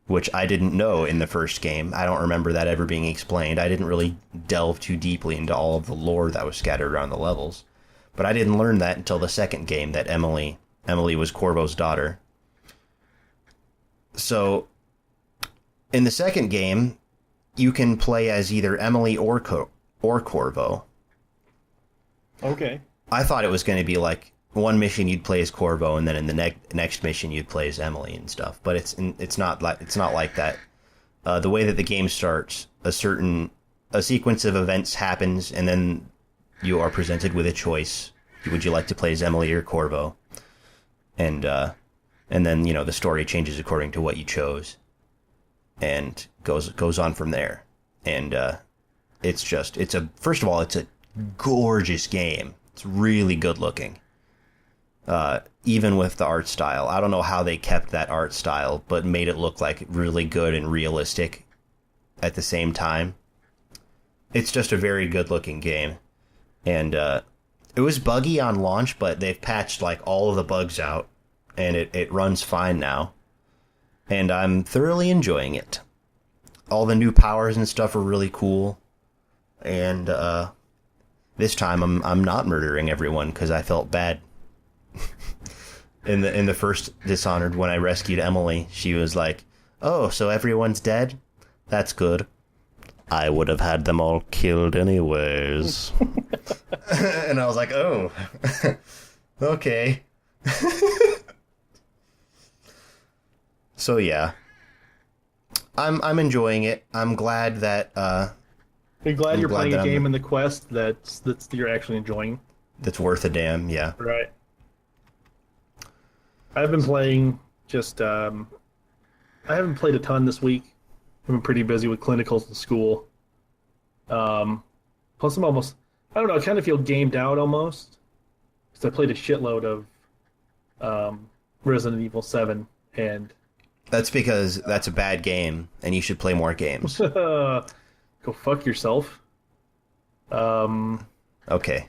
which I didn't know in the first game. I don't remember that ever being explained. I didn't really delve too deeply into all of the lore that was scattered around the levels, but I didn't learn that until the second game, that Emily was Corvo's daughter. So, in the second game, you can play as either Emily or Corvo.
Okay.
I thought it was going to be like one mission you'd play as Corvo, and then in the next mission you'd play as Emily and stuff. But it's not like that. The way that the game starts, a sequence of events happens, and then you are presented with a choice. Would you like to play as Emily or Corvo? And then, you know, the story changes according to what you chose, and goes on from there. And first of all, it's a gorgeous game. It's really good looking. Even with the art style. I don't know how they kept that art style, but made it look like really good and realistic at the same time. It's just a very good looking game. And it was buggy on launch, but they've patched like all of the bugs out, and it runs fine now. And I'm thoroughly enjoying it. All the new powers and stuff are really cool. And this time I'm not murdering everyone, because I felt bad. In the first Dishonored, when I rescued Emily, she was like, "Oh, so everyone's dead? That's good. I would have had them all killed anyways." And I was like, "Oh, okay." So yeah, I'm enjoying it. I'm glad that
You're glad you're playing a game in the Quest that's you're actually enjoying.
That's worth a damn, yeah.
Right. I've been playing just I haven't played a ton this week. I've been pretty busy with clinicals in school. Plus I'm almost, I don't know, I kind of feel gamed out almost, because I played a shitload of Resident Evil 7, and
that's because that's a bad game, and you should play more games.
Go fuck yourself.
Okay.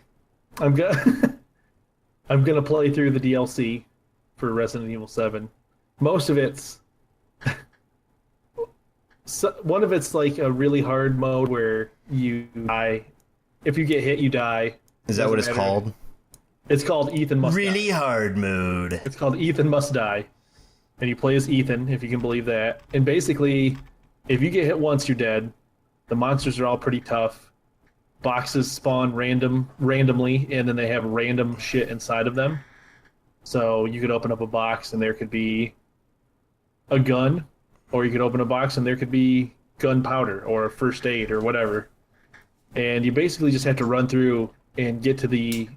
I'm gonna play through the DLC for Resident Evil 7. Most of it's one of it's like a really hard mode where you die. If you get hit, you die.
Is that what it's called?
It's called Ethan Must
Really
Die.
hard mode.
It's called Ethan Must Die. And you play as Ethan, if you can believe that. And basically, if you get hit once, you're dead. The monsters are all pretty tough. Boxes spawn randomly, and then they have random shit inside of them. So you could open up a box, and there could be a gun, or you could open a box, and there could be gunpowder or first aid or whatever. And you basically just have to run through and get to the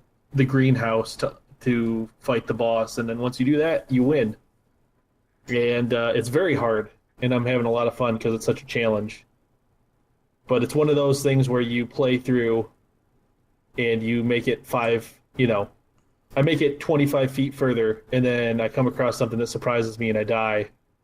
greenhouse to fight the boss. And then once you do that, you win. And it's very hard, and I'm having a lot of fun because it's such a challenge. But it's one of those things where you play through and you make it I make it 25 feet further, and then I come across something that surprises me and I die.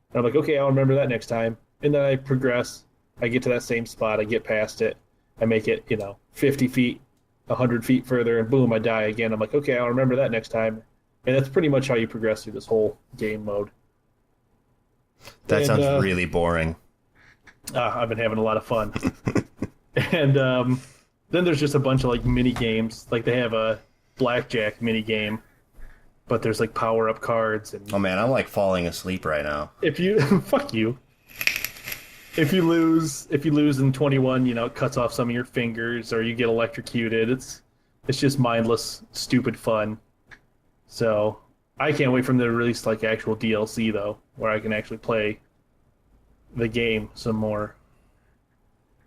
And I'm like, okay, I'll remember that next time. And then I progress. I get to that same spot. I get past it. I make it, 50 feet, 100 feet further, and boom, I die again. I'm like, okay, I'll remember that next time. And that's pretty much how you progress through this whole game mode.
That sounds really boring.
I've been having a lot of fun. And then there's just a bunch of mini games. Like they have a blackjack mini game, but there's power up cards and
Oh man, I'm falling asleep right now.
if you fuck you. If you lose in 21, it cuts off some of your fingers or you get electrocuted. It's just mindless, stupid fun. So I can't wait for them to release actual DLC though, where I can actually play the game some more.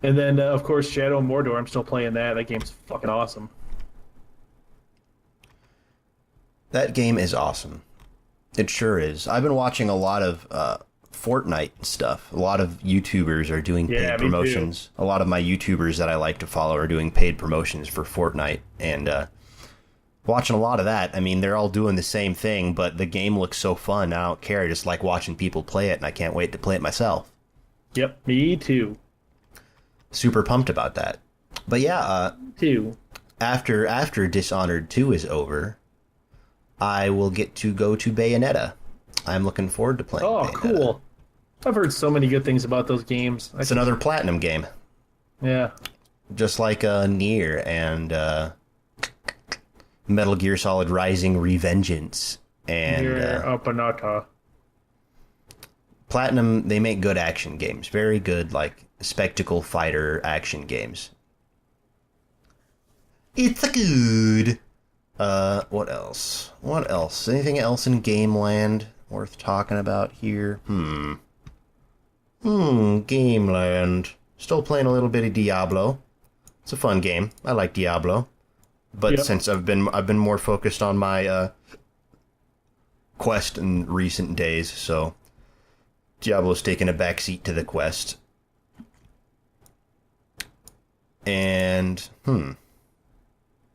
And then of course Shadow of Mordor, I'm still playing that. That game's fucking awesome.
That game is awesome. It sure is. I've been watching a lot of Fortnite stuff. A lot of YouTubers are doing paid promotions. A lot of my YouTubers that I like to follow are doing paid promotions for Fortnite. And watching a lot of that. I mean, they're all doing the same thing, but the game looks so fun. I don't care. I just like watching people play it, and I can't wait to play it myself.
Yep, me too.
Super pumped about that. But yeah,
Too.
after Dishonored 2 is over, I will get to go to Bayonetta. I'm looking forward to playing Bayonetta.
Cool. I've heard so many good things about those games.
It's another Platinum game.
Yeah.
Just like Nier and Metal Gear Solid Rising Revengeance. And
Nier Automata.
Platinum, they make good action games. Very good, spectacle fighter action games. It's Good. What else? Anything else in Game Land worth talking about here? Game Land. Still playing a little bit of Diablo. It's a fun game. I like Diablo. But since I've been more focused on my quest in recent days, so Diablo's taken a backseat to the quest. And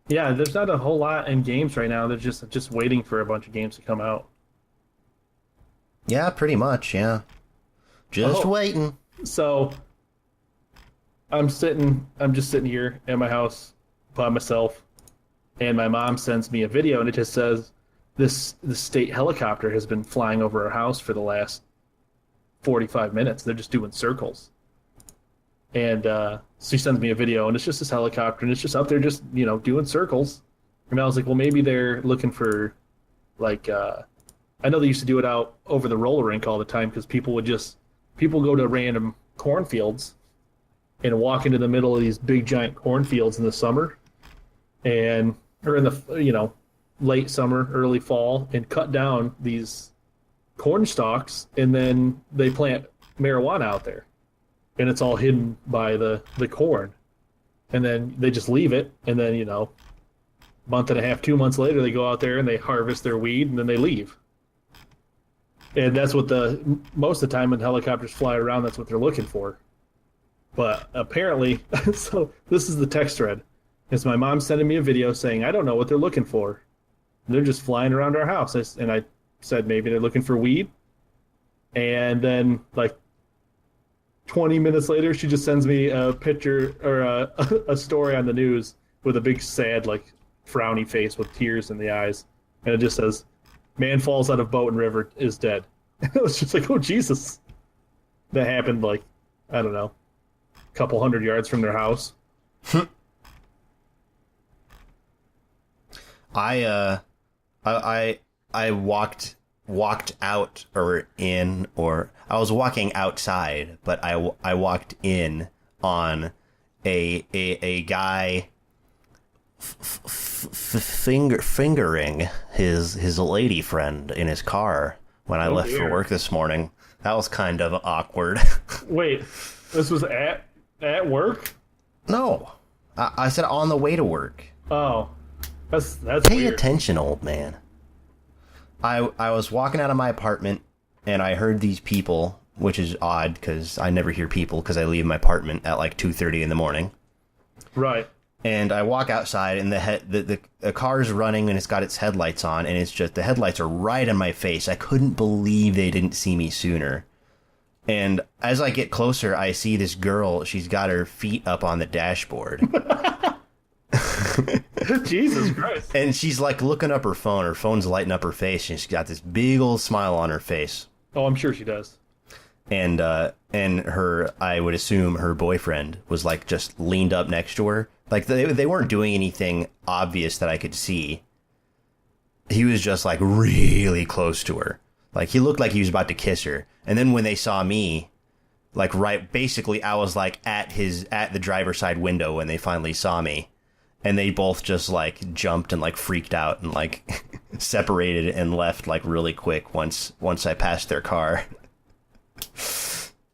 Yeah, there's not a whole lot in games right now. They're just waiting for a bunch of games to come out.
Yeah, pretty much, yeah. Just waiting.
So I'm just sitting here at my house by myself, and my mom sends me a video, and it just says the state helicopter has been flying over our house for the last 45 minutes. They're just doing circles. And so she sends me a video, and it's just this helicopter, and it's just up there just, doing circles. And I was like, well, maybe they're looking for, I know they used to do it out over the roller rink all the time because people go to random cornfields and walk into the middle of these big, giant cornfields in the summer or in the, late summer, early fall, and cut down these corn stalks, and then they plant marijuana out there. And it's all hidden by the corn. And then they just leave it. And then, month and a half, 2 months later, they go out there and they harvest their weed and then they leave. And that's what most of the time when helicopters fly around, that's what they're looking for. But apparently, so this is the text thread. It's my mom sending me a video saying, I don't know what they're looking for. They're just flying around our house. And I said, maybe they're looking for weed. And then, 20 minutes later, she just sends me a picture or a story on the news with a big sad, frowny face with tears in the eyes. And it just says, man falls out of boat and river is dead. And it was just like, oh, Jesus. That happened, I don't know, a couple 100 yards from their house.
I walked out or in, or I was walking outside, but I walked in on a guy fingering his lady friend in his car when I left for work this morning. That was kind of awkward.
Wait, this was at work?
No, I said on the way to work.
Oh, that's
Pay
weird.
attention, old man. I was walking out of my apartment and I heard these people, which is odd because I never hear people because I leave my apartment at like 2:30 in the morning.
Right.
And I walk outside and the car's running and it's got its headlights on, and it's just the headlights are right in my face. I couldn't believe they didn't see me sooner. And as I get closer, I see this girl. She's got her feet up on the dashboard.
Jesus Christ.
And she's like looking up her phone. Her phone's lighting up her face, and she's got this big old smile on her face.
Oh, I'm sure she does.
And her, I would assume her boyfriend was like just leaned up next to her. Like they weren't doing anything obvious that I could see. He was just like really close to her. Like he looked like he was about to kiss her. And then when they saw me, like basically I was like at the driver's side window when they finally saw me. And they both just like jumped and like freaked out and like separated and left like really quick once I passed their car.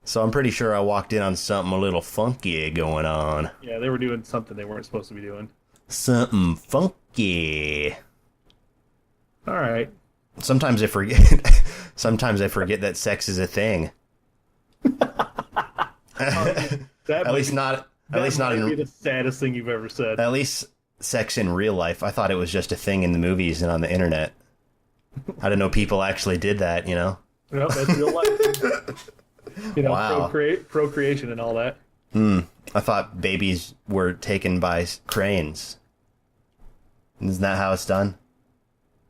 So I'm pretty sure I walked in on something a little funky going on.
Yeah, they were doing something they weren't supposed to be doing.
Something funky.
All right.
Sometimes I forget. Sometimes I forget that sex is a thing. At least not
be the saddest thing you've ever said.
At least sex in real life. I thought it was just a thing in the movies and on the internet. I didn't know people actually did that, you know?
Yep, that's real life. You know,
wow.
Procreation and all that.
I thought babies were taken by cranes. Isn't that how it's done?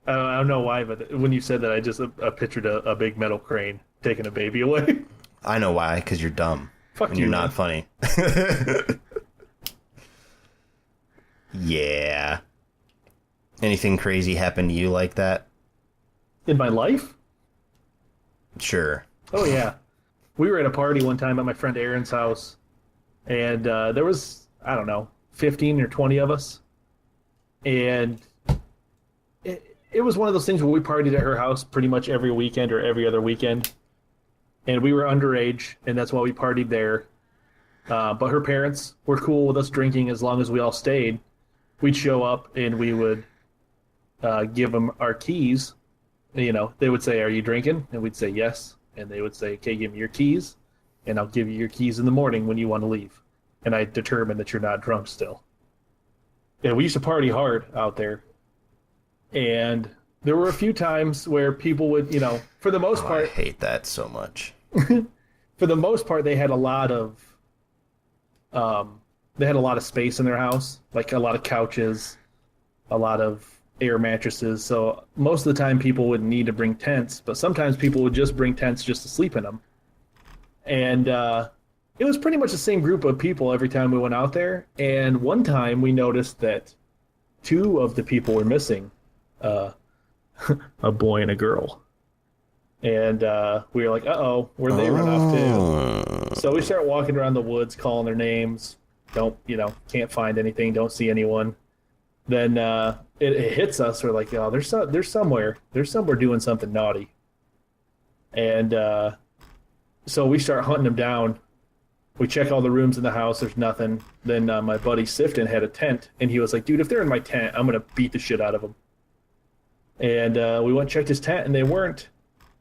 I don't know why, but when you said that, I just pictured a big metal crane taking a baby away.
I know why, because you're dumb.
Fuck
and
you,
you're
man.
not funny. Yeah. Anything crazy happened to you like that?
In my life?
Sure.
Oh, yeah. We were at a party one time at my friend Aaron's house, and there was, I don't know, 15 or 20 of us. And it was one of those things where we partied at her house pretty much every weekend or every other weekend. And we were underage, and that's why we partied there. But her parents were cool with us drinking as long as we all stayed. We'd show up, and we would give them our keys. You know, they would say, "Are you drinking?" And we'd say, "Yes." And they would say, "Okay, give me your keys, and I'll give you your keys in the morning when you want to leave." And I determined that you're not drunk still. And we used to party hard out there. And there were a few times where people would, you know, for the most part...
I hate that so much.
For the most part, they had a lot of space in their house, like a lot of couches, a lot of air mattresses. So most of the time people would need to bring tents, but sometimes people would just bring tents just to sleep in them. And it was pretty much the same group of people every time we went out there. And one time we noticed that two of the people were missing, a boy and a girl. And we were like, uh-oh, where'd they run off to? So we start walking around the woods, calling their names. Can't find anything, don't see anyone. Then it hits us. We're like, oh, they're somewhere doing something naughty. And so we start hunting them down. We check all the rooms in the house. There's nothing. Then my buddy Sifton had a tent, and he was like, dude, if they're in my tent, I'm going to beat the shit out of them. And we went and checked his tent, and they weren't.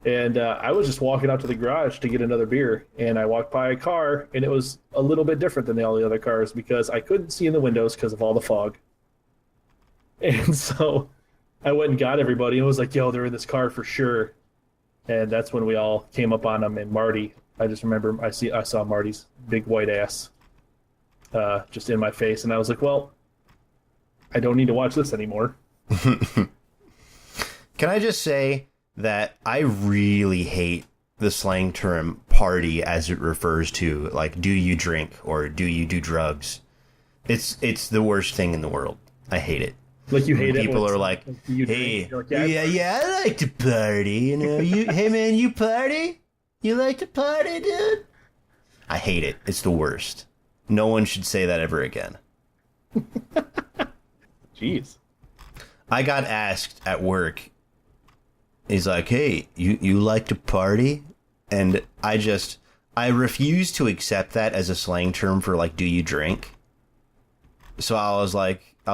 And I was just walking out to the garage to get another beer, and I walked by a car, and it was a little bit different than all the other cars because I couldn't see in the windows because of all the fog. And so I went and got everybody and was like, yo, they're in this car for sure. And that's when we all came up on them. And Marty, I just remember I saw Marty's big white ass just in my face. And I was like, well, I don't need to watch this anymore.
Can I just say that I really hate the slang term party as it refers to, like, do you drink or do you do drugs? It's the worst thing in the world. I hate it.
Like you hate it.
People
when
are like,
you
hey,
drink, you're like,
yeah, I like to party. You know, hey man, you party? You like to party, dude? I hate it. It's the worst. No one should say that ever again.
Jeez.
I got asked at work. He's like, hey, you like to party? And I refuse to accept that as a slang term for like, do you drink? So I was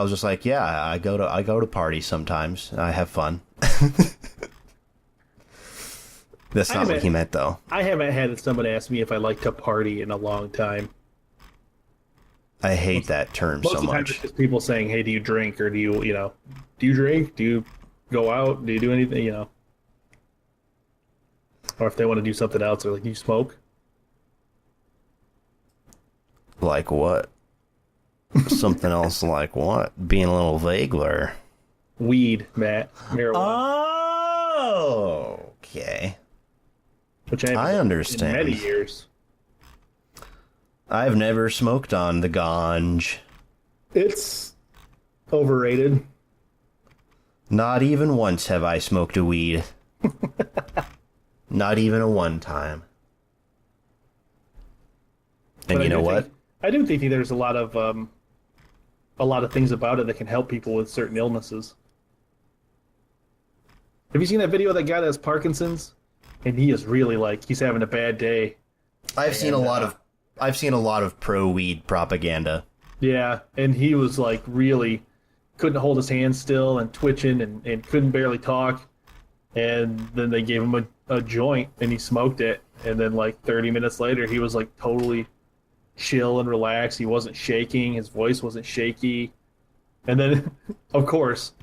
just like, yeah, I go to parties sometimes. I have fun. That's not what he meant, though.
I haven't had someone ask me if I like to party in a long time.
I hate that term so
Most of the time
much.
it's just people saying, hey, do you drink? Or do you drink? Do you go out? Do you do anything, Or if they want to do something else, they're like, do you smoke?
Like what? Something else like what? Being a little vague there.
Weed, Matt. Marijuana.
Oh, okay.
Which I haven't
understand.
in many years.
I've never smoked on the ganj.
It's overrated.
Not even once have I smoked a weed. Not even a one time. And
But
you know what?
I do think there's a lot of things about it that can help people with certain illnesses. Have you seen that video of that guy that has Parkinson's? And he is really he's having a bad day.
I've seen a lot of pro weed propaganda.
Yeah, and he was really couldn't hold his hands still and twitching and couldn't barely talk. And then they gave him a joint and he smoked it. And then 30 minutes later, he was totally chill and relaxed. He wasn't shaking. His voice wasn't shaky. And then, of course,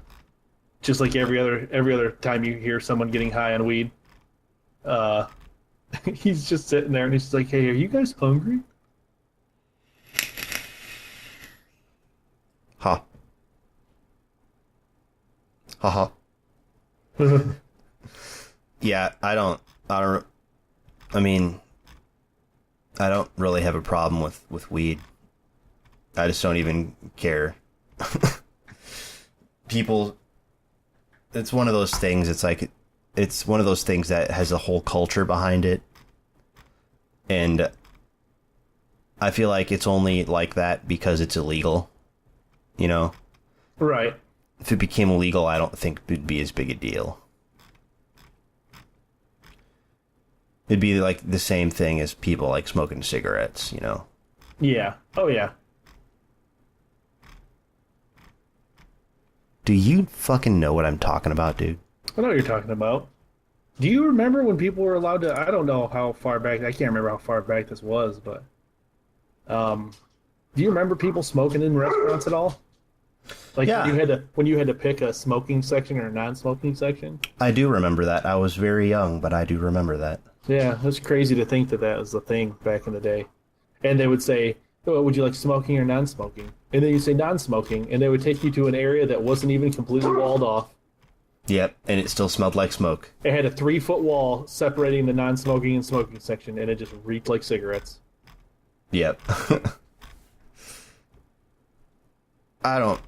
just like every other time you hear someone getting high on weed, he's just sitting there and he's just like, hey, are you guys hungry?
Ha. Ha ha. Yeah, I don't really have a problem with weed. I just don't even care. People, it's one of those things, it's one of those things that has a whole culture behind it. And I feel like it's only like that because it's illegal.
Right.
If it became illegal, I don't think it'd be as big a deal. It'd be like the same thing as people smoking cigarettes,
Yeah. Oh, yeah.
Do you fucking know what I'm talking about, dude?
I know what you're talking about. Do you remember when people were allowed to... I don't know how far back... I can't remember how far back this was, but... do you remember people smoking in restaurants at all?
Yeah.
When you had to pick a smoking section or a non-smoking section?
I do remember that. I was very young, but I do remember that.
Yeah, it's crazy to think that was the thing back in the day. And they would say, oh, would you like smoking or non-smoking? And then you say non-smoking, and they would take you to an area that wasn't even completely walled off.
Yep, and it still smelled like smoke.
It had a 3-foot wall separating the non-smoking and smoking section, and it just reeked like cigarettes.
Yep. I don't.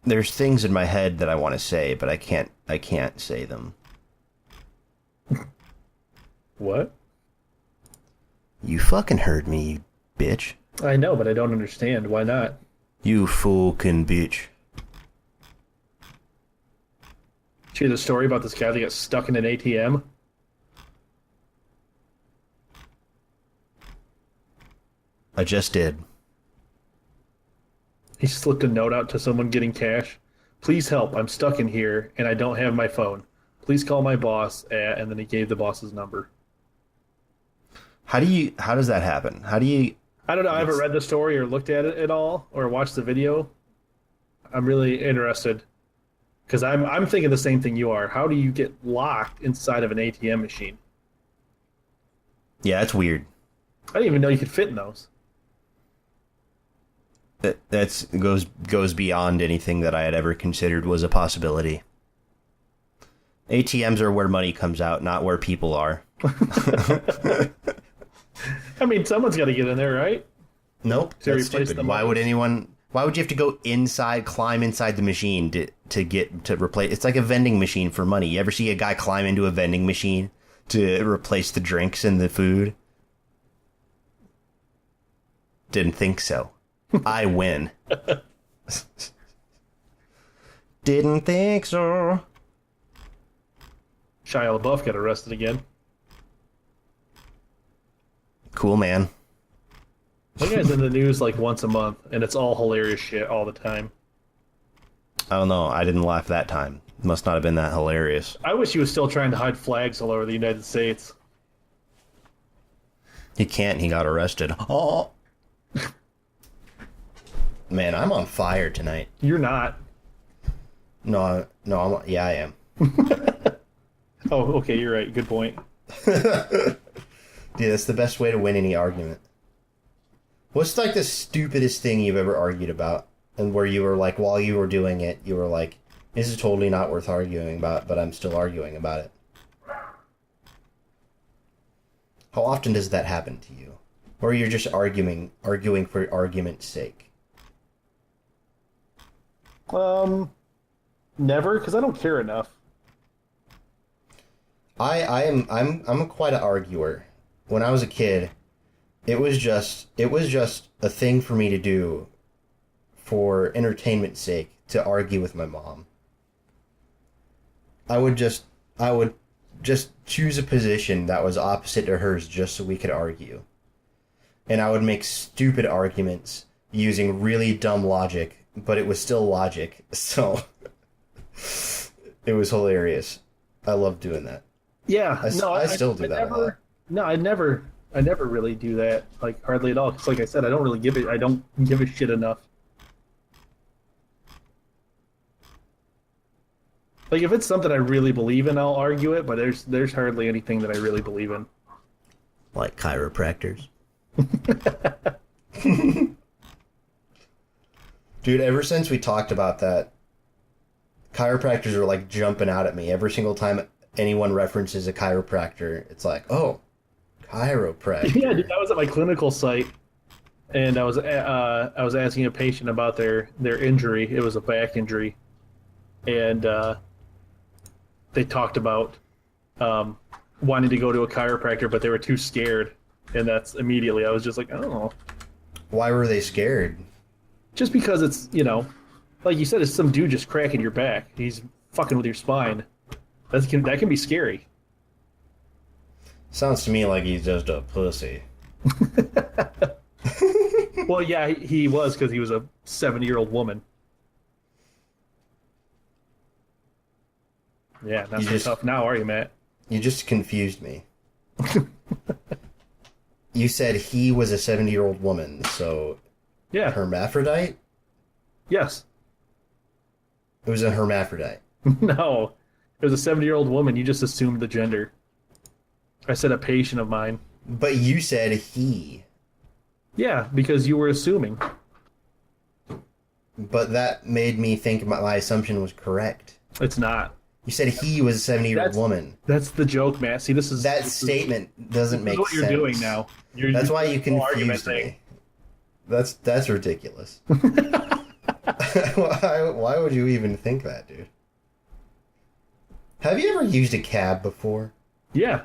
There's things in my head that I want to say, but I can't say them.
What?
You fucking heard me, you bitch.
I know, but I don't understand. Why not?
You fucking bitch.
Did you hear the story about this guy that got stuck in an ATM?
I just did.
He slipped a note out to someone getting cash. Please help, I'm stuck in here, and I don't have my phone. Please call my boss, and then he gave the boss's number.
How does that happen?
I don't know, I haven't read the story or looked at it at all, or watched the video. I'm really interested, because I'm thinking the same thing you are. How do you get locked inside of an ATM machine?
Yeah, that's weird.
I didn't even know you could fit in those.
That goes beyond anything that I had ever considered was a possibility. ATMs are where money comes out, not where people are.
I mean, someone's got to get in there, right?
Nope,
To
that's
replace
stupid.
the
Why
money.
would anyone Why would you have to go inside, climb inside the machine to replace? It's like a vending machine for money. You ever see a guy climb into a vending machine to replace the drinks and the food? Didn't think so. I win. Didn't think so.
Shia LaBeouf got arrested again.
Cool, man.
That guy's in the news like once a month, and it's all hilarious shit all the time.
I don't know. I didn't laugh that time. Must not have been that hilarious.
I wish he was still trying to hide flags all over the United States.
He can't. He got arrested. Oh. Man, I'm on fire tonight.
You're not.
No, yeah, I am.
Oh, okay, you're right. Good point.
Dude, that's the best way to win any argument. What's like the stupidest thing you've ever argued about? And where you were like, while you were doing it, you were like, this is totally not worth arguing about, but I'm still arguing about it. How often does that happen to you? Or you're just arguing for argument's sake?
Never, because I don't care enough.
I'm quite an arguer. When I was a kid, it was just a thing for me to do for entertainment's sake, to argue with my mom. I would just choose a position that was opposite to hers just so we could argue. And I would make stupid arguments using really dumb logic, but it was still logic, so it was hilarious. I love doing that.
Yeah,
I still do that a lot.
No, I never really do that, like hardly at all. Because, like I said, I don't give a shit enough. Like if it's something I really believe in, I'll argue it. But there's hardly anything that I really believe in.
Like chiropractors. Dude, ever since we talked about that, chiropractors are like jumping out at me. Every single time anyone references a chiropractor, it's like, oh, chiropractor.
Yeah, dude, I was at my clinical site, and I was asking a patient about their injury. It was a back injury, and they talked about wanting to go to a chiropractor, but they were too scared, and that's immediately I was just like, oh.
Why were they scared?
Just because it's, like you said, it's some dude just cracking your back. He's fucking with your spine. That can be scary.
Sounds to me like he's just a pussy.
Well, yeah, he was, because he was a 70-year-old woman. Yeah, not so tough now, are you, Matt?
You just confused me. You said he was a 70-year-old woman, so...
Yeah.
Hermaphrodite?
Yes.
It was a hermaphrodite.
No. It was a 70-year-old woman. You just assumed the gender. I said a patient of mine.
But you said he.
Yeah, because you were assuming.
But that made me think my assumption was correct.
It's not.
You said he was a 70-year-old woman.
That's the joke, Matt. See,
that statement doesn't make sense.
That's what you're doing now.
That's why you confused me. That's ridiculous. Why would you even think that, dude? Have you ever used a cab before?
Yeah.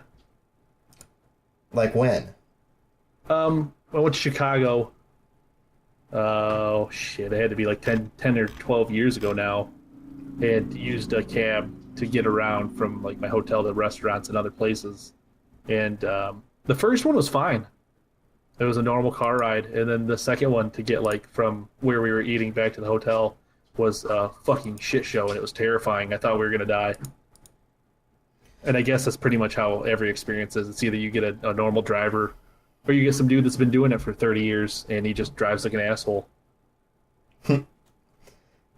Like when?
I went to Chicago. Oh, shit. It had to be like 10 or 12 years ago now. And used a cab to get around from like my hotel to restaurants and other places. And the first one was fine. It was a normal car ride. And then the second one to get like from where we were eating back to the hotel was a fucking shit show. And it was terrifying. I thought we were going to die. And I guess that's pretty much how every experience is. It's either you get a normal driver, or you get some dude that's been doing it for 30 years and he just drives like an asshole.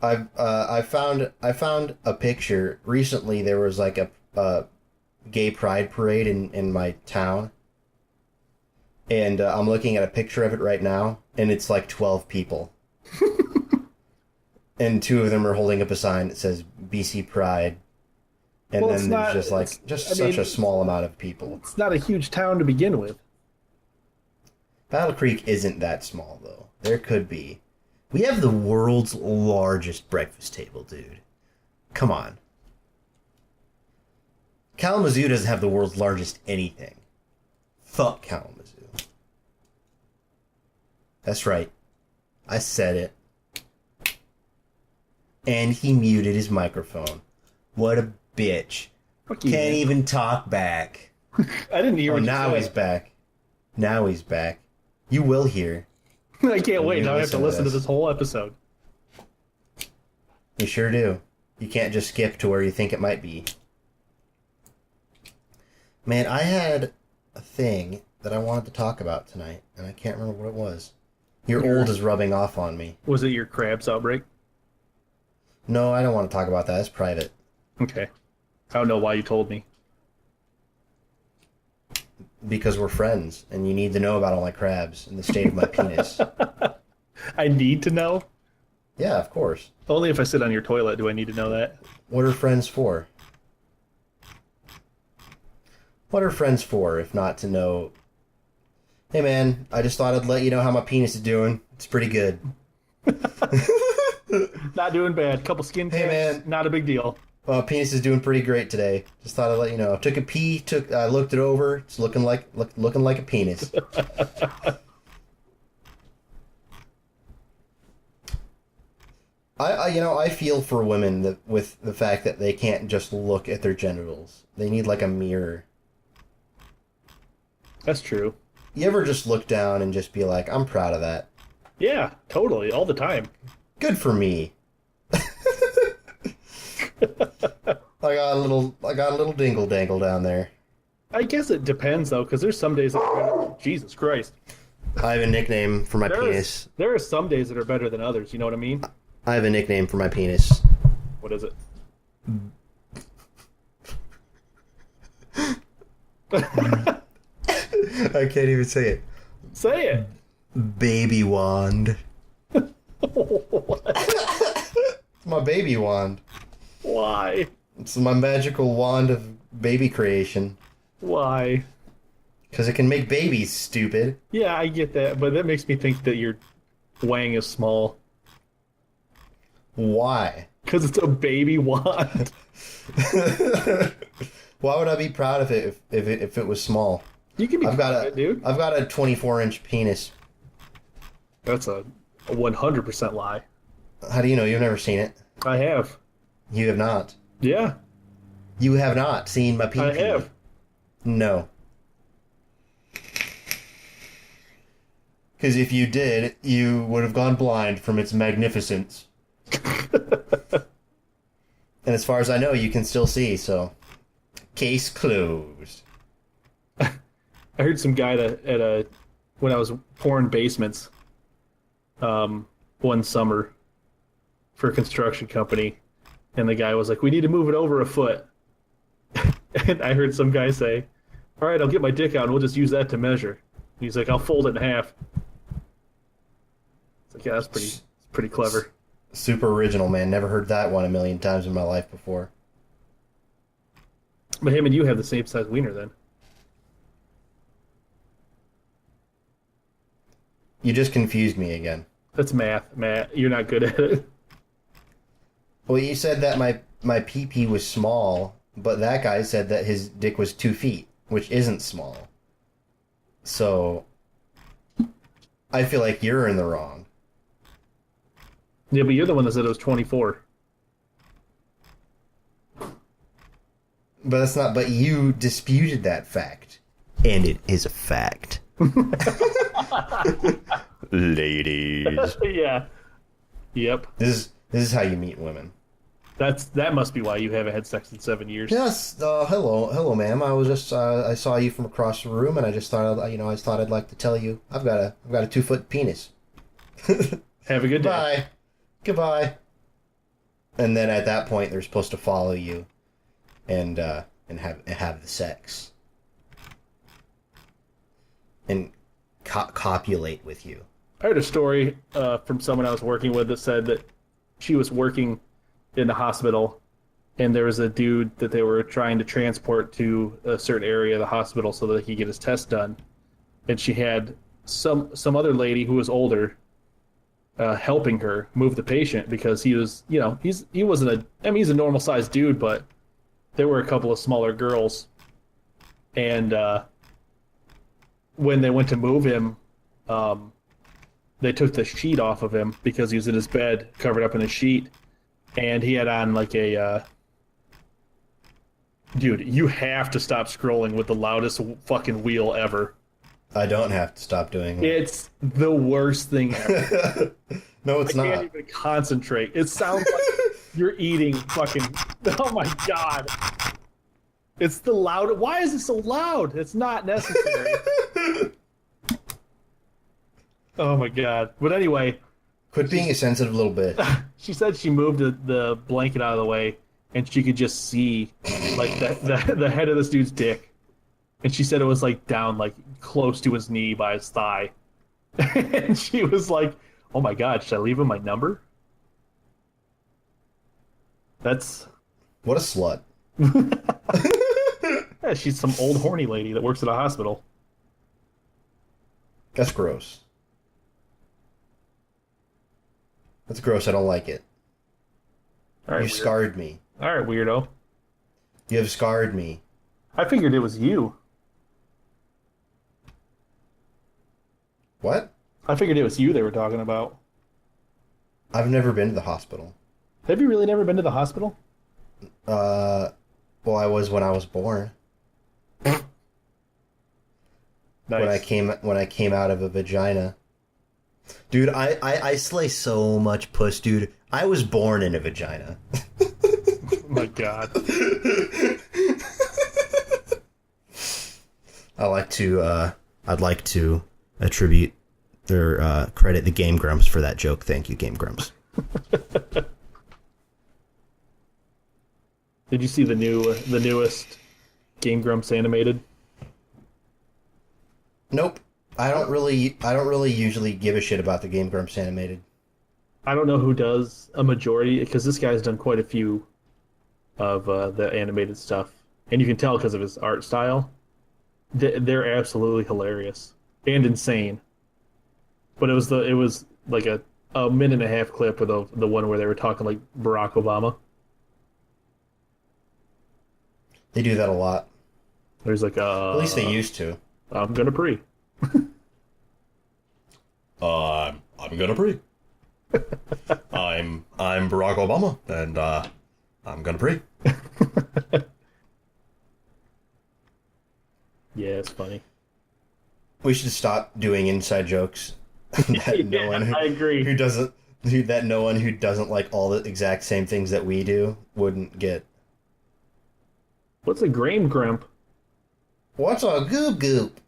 I found a picture recently. There was like a gay pride parade in my town, and I'm looking at a picture of it right now, and it's like 12 people, and 2 of them are holding up a sign that says BC Pride. And then there's such a small amount of people.
It's not a huge town to begin with.
Battle Creek isn't that small, though. There could be. We have the world's largest breakfast table, dude. Come on. Kalamazoo doesn't have the world's largest anything. Fuck Kalamazoo. That's right. I said it. And he muted his microphone. What a bitch.
Fuck you,
Can't
man.
even talk back.
I didn't hear
Oh,
what you
now
said.
he's back. Now he's back. You will hear.
I can't wait.
You
Now I have to listen to this whole episode.
You sure do. You can't just skip to where you think it might be. Man, I had a thing that I wanted to talk about tonight, and I can't remember what it was. Your old is rubbing off on me.
Was it your crabs outbreak?
No, I don't want to talk about that. That's private.
Okay. I don't know why you told me.
Because we're friends, and you need to know about all my crabs and the state of my penis.
I need to know?
Yeah, of course.
Only if I sit on your toilet do I need to know that.
What are friends for? What are friends for, if not to know... Hey man, I just thought I'd let you know how my penis is doing. It's pretty good.
Not doing bad. Couple skin
Hey,
tests,
man.
not a big deal.
Well, penis is doing pretty great today. Just thought I'd let you know. Took a pee, I looked it over. It's looking like a penis. I feel for women that with the fact that they can't just look at their genitals. They need like a mirror.
That's true.
You ever just look down and just be like, I'm proud of that.
Yeah, totally. All the time.
Good for me. I got a little dingle dangle down there.
I guess it depends, though, because there's some days that are better. Jesus Christ.
I have a nickname for my penis.
There are some days that are better than others, you know what I mean?
I have a nickname for my penis.
What is it?
I can't even say it.
Say it!
Baby wand. It's my baby wand.
Why?
It's my magical wand of baby creation.
Why?
Because it can make babies, stupid.
Yeah, I get that, but that makes me think that your wang is small.
Why?
Because it's a baby wand.
Why would I be proud of it if it was small?
You can be proud of it, dude.
I've got a 24-inch penis.
That's a 100% lie.
How do you know? You've never seen it.
I have.
You have not.
Yeah,
You have not seen my pee.
I have.
No. Because if you did, you would have gone blind from its magnificence. And as far as I know, you can still see, so... Case closed.
I heard some guy when I was pouring basements one summer for a construction company, and the guy was like, "We need to move it over a foot." And I heard some guy say, "All right, I'll get my dick out and we'll just use that to measure." And he's like, "I'll fold it in half." It's like, yeah, that's pretty clever.
Super original, man. Never heard that one a million times in my life before.
But him and you have the same size wiener then.
You just confused me again.
That's math, Matt. You're not good at it.
Well, you said that my pee-pee was small, but that guy said that his dick was 2 feet, which isn't small. So, I feel like you're in the wrong.
Yeah, but you're the one that said it was 24.
But that's not. But you disputed that fact, and it is a fact. Ladies,
Yeah. Yep.
this is how you meet women.
That must be why you haven't had sex in 7 years.
Yes. Hello, ma'am. I was just. I saw you from across the room, and I just thought. I thought I'd like to tell you I've got a 2-foot penis.
Have a good day.
Bye. Goodbye. And then at that point, they're supposed to follow you, and have the sex, and copulate with you.
I heard a story from someone I was working with that said that she was working in the hospital, and there was a dude that they were trying to transport to a certain area of the hospital so that he could get his test done. And she had some other lady who was older helping her move the patient because he was, he wasn't he's a normal sized dude, but there were a couple of smaller girls, and when they went to move him, they took the sheet off of him because he was in his bed covered up in a sheet, and he had on like a. Dude, you have to stop scrolling with the loudest fucking wheel ever.
I don't have to stop doing it.
It's the worst thing ever.
No, it's not.
I can't even concentrate. It sounds like you're eating fucking... Oh my god. It's the loud... Why is it so loud? It's not necessary. Oh my god. But anyway...
Quit being a sensitive little bitch.
She said she moved the blanket out of the way, and she could just see like the head of this dude's dick. And she said it was like down like close to his knee by his thigh. And she was like, oh my god, should I leave him my number? That's...
What a slut.
Yeah, she's some old horny lady that works at a hospital.
That's gross. That's gross. I don't like it.
All right,
You scarred me.
All right, weirdo.
You have scarred me.
I figured it was you.
What?
I figured it was you they were talking about.
I've never been to the hospital.
Have you really never been to the hospital?
Well, I was when I was born.
Nice.
When I came out of a vagina. Dude, I slay so much puss, dude. I was born in a vagina.
Oh my god.
I'd like to attribute or credit the Game Grumps for that joke. Thank you, Game Grumps.
Did you see the newest Game Grumps animated?
Nope. I don't really usually give a shit about the Game Grumps animated.
I don't know who does a majority, because this guy's done quite a few of the animated stuff, and you can tell because of his art style. They're absolutely hilarious and insane. But it was like a minute and a half clip of the one where they were talking like Barack Obama.
They do that a lot.
There's like
At least they used to.
I'm gonna pre.
I'm gonna pre. I'm Barack Obama, and I'm gonna pre.
Yeah, it's funny.
We should stop doing inside jokes. That no one who,
I agree.
That no one who doesn't like all the exact same things that we do wouldn't get.
What's a Graham Grump?
What's a goop goop?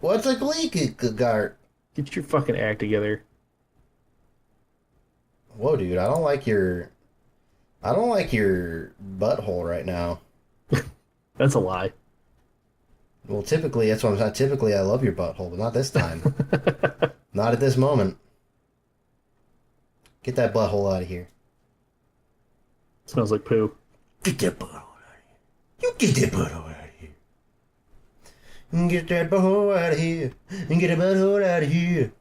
What's a glee gart?
Get your fucking act together.
Whoa, dude! I don't like your butthole right now.
That's a lie.
Well, typically that's what I'm saying. Typically, I love your butthole, but not this time. Not at this moment. Get that butthole out of here.
Smells like poo.
Get that butthole out of here. You get that butthole out of here. Get that butthole out of here. And get that butthole out of here.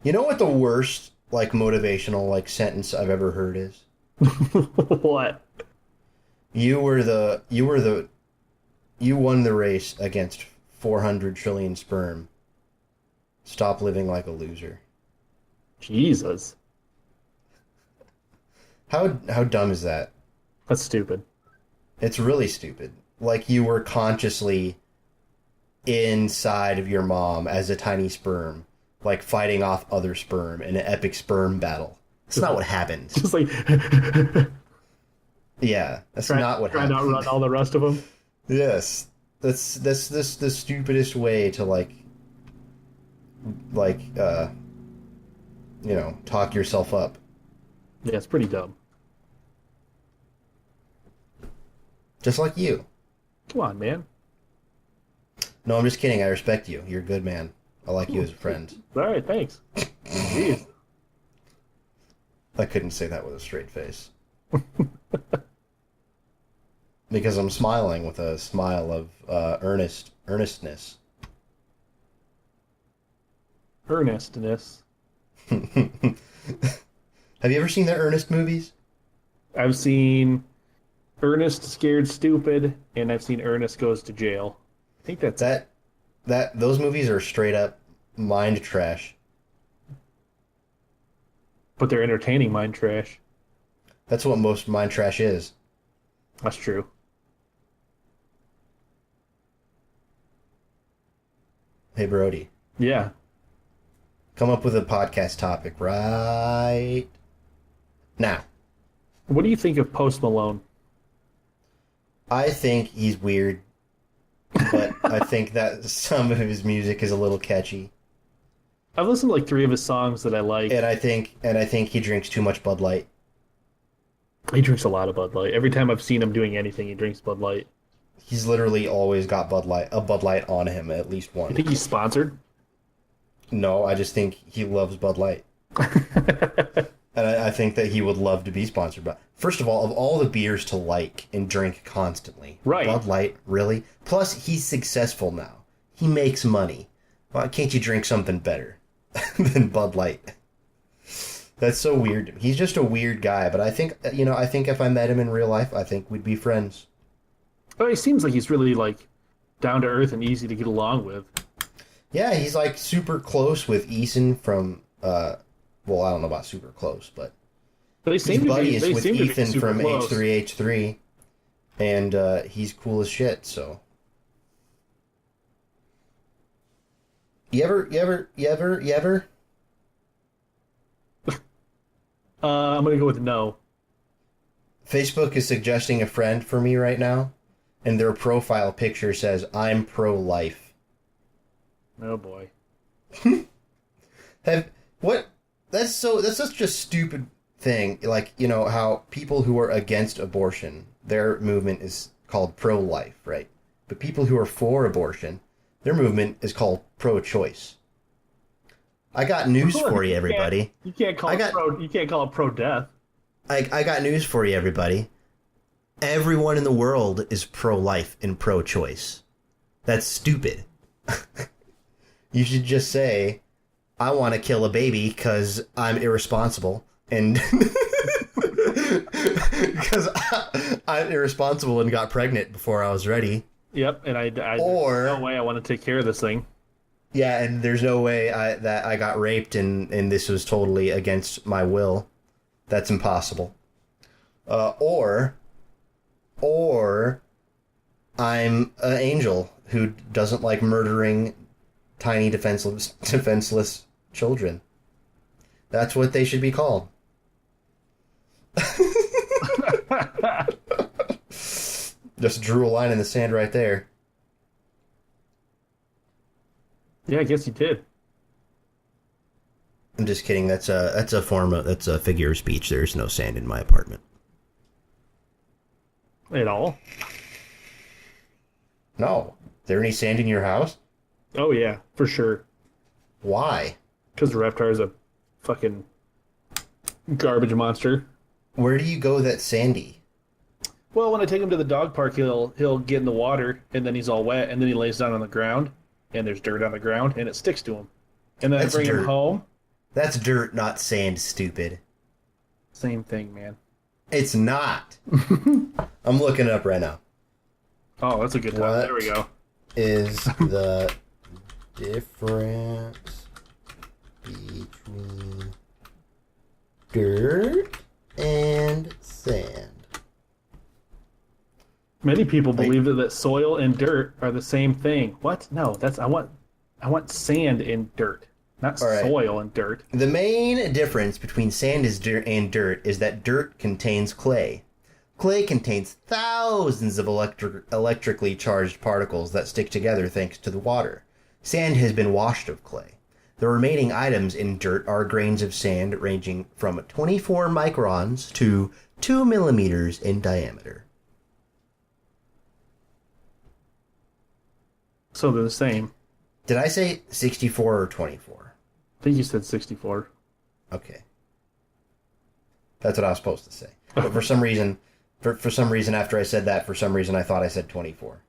You know what the worst, like, motivational, like, sentence I've ever heard is?
What?
You won the race against 400 trillion sperm. Stop living like a loser.
Jesus.
How dumb is that?
That's stupid.
It's really stupid. Like you were consciously inside of your mom as a tiny sperm, like fighting off other sperm in an epic sperm battle. That's not what happened.
Just like...
Yeah, that's not what happened.
Try to outrun all the rest of them?
Yes. That's the stupidest way to talk yourself up.
Yeah, it's pretty dumb.
Just like you.
Come on, man.
No, I'm just kidding. I respect you. You're a good man. I like you as a friend.
All right, thanks. Jeez.
I couldn't say that with a straight face. Because I'm smiling with a smile of earnestness.
Earnestness.
Have you ever seen the Ernest movies?
I've seen Ernest Scared Stupid, and I've seen Ernest Goes to Jail. I think that's it.
Those movies are straight up mind trash.
But they're entertaining mind trash.
That's what most mind trash is.
That's true.
Hey, Brody.
Yeah.
Come up with a podcast topic right now.
What do you think of Post Malone?
I think he's weird, but I think that some of his music is a little catchy.
I've listened to like 3 of his songs that I like.
And I think he drinks too much Bud Light.
He drinks a lot of Bud Light. Every time I've seen him doing anything, he drinks Bud Light.
He's literally always got a Bud Light on him, at least one.
You think he's sponsored?
No, I just think he loves Bud Light. And I think that he would love to be sponsored by. First of all the beers to like and drink constantly.
Right.
Bud Light, really? Plus, he's successful now. He makes money. Why can't you drink something better than Bud Light? That's so weird. He's just a weird guy, but I think if I met him in real life, I think we'd be friends.
Oh, he seems like he's really like down to earth and easy to get along with.
Yeah, he's like super close with Eason from well, I don't know about super close, but
they seem to be. They
with
seem to be
Ethan
super
from
close.
H3H3, and he's cool as shit. So, you ever?
I'm gonna go with no.
Facebook is suggesting a friend for me right now, and their profile picture says "I'm pro-life."
Oh boy.
That's such a stupid thing. Like, how people who are against abortion, their movement is called pro-life, right? But people who are for abortion, their movement is called pro-choice. I got news for you, everybody.
You can't call it pro-death.
I got news for you, everybody. Everyone in the world is pro-life and pro-choice. That's stupid. You should just say, I want to kill a baby because I'm irresponsible. And because I'm irresponsible and got pregnant before I was ready.
Yep, and there's no way I want to take care of this thing.
Yeah, and there's no way that I got raped and this was totally against my will. That's impossible. Or I'm an angel who doesn't like murdering tiny defenseless children. That's what they should be called. Just drew a line in the sand right there.
Yeah, I guess you did.
I'm just kidding. That's a figure of speech. There's no sand in my apartment.
At all?
No. Is there any sand in your house?
Oh yeah, for sure.
Why?
Because the Reptar is a fucking garbage monster.
Where do you go that's sandy?
Well, when I take him to the dog park, he'll get in the water, and then he's all wet, and then he lays down on the ground, and there's dirt on the ground, and it sticks to him. And then
That's
I bring
dirt.
him home.
That's dirt, not sand, stupid.
Same thing, man.
It's not. I'm looking it up right now.
Oh, that's a good time.
What?
There we go.
Is the difference between dirt and sand?
Many people believe that soil and dirt are the same thing. What? No, I want sand and dirt, not
All right.
soil and dirt.
The main difference between sand and dirt is that dirt contains clay. Clay contains thousands of electrically charged particles that stick together thanks to the water. Sand has been washed of clay. The remaining items in dirt are grains of sand ranging from 24 microns to 2 millimeters in diameter.
So they're the same.
Did I say 64 or 24?
I think you said 64.
Okay. That's what I was supposed to say. But for some reason, after I said that, for some reason I thought I said 24.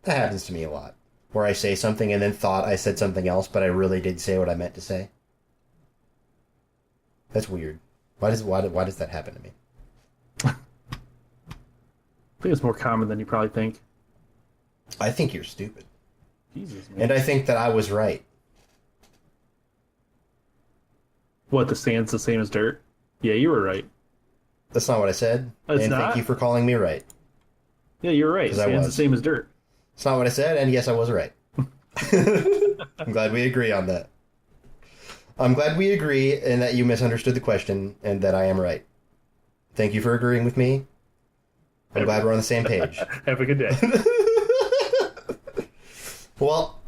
That happens to me a lot. where I say something and then thought I said something else, but I really did say what I meant to say. That's weird. Why does that happen to me?
I think it's more common than you probably think.
I think you're stupid.
Jesus, man.
And I think that I was right.
What, the sand's the same as dirt? Yeah, you were right.
That's not what I said.
It's
and
not?
thank you for calling me right.
Yeah, you're right.
'Cause I
Sand's the
was.
same as dirt.
It's not what I said, and yes, I was right. I'm glad we agree on that. I'm glad we agree and that you misunderstood the question and that I am right. Thank you for agreeing with me. I'm glad we're on the same page.
Have a good day.
Well,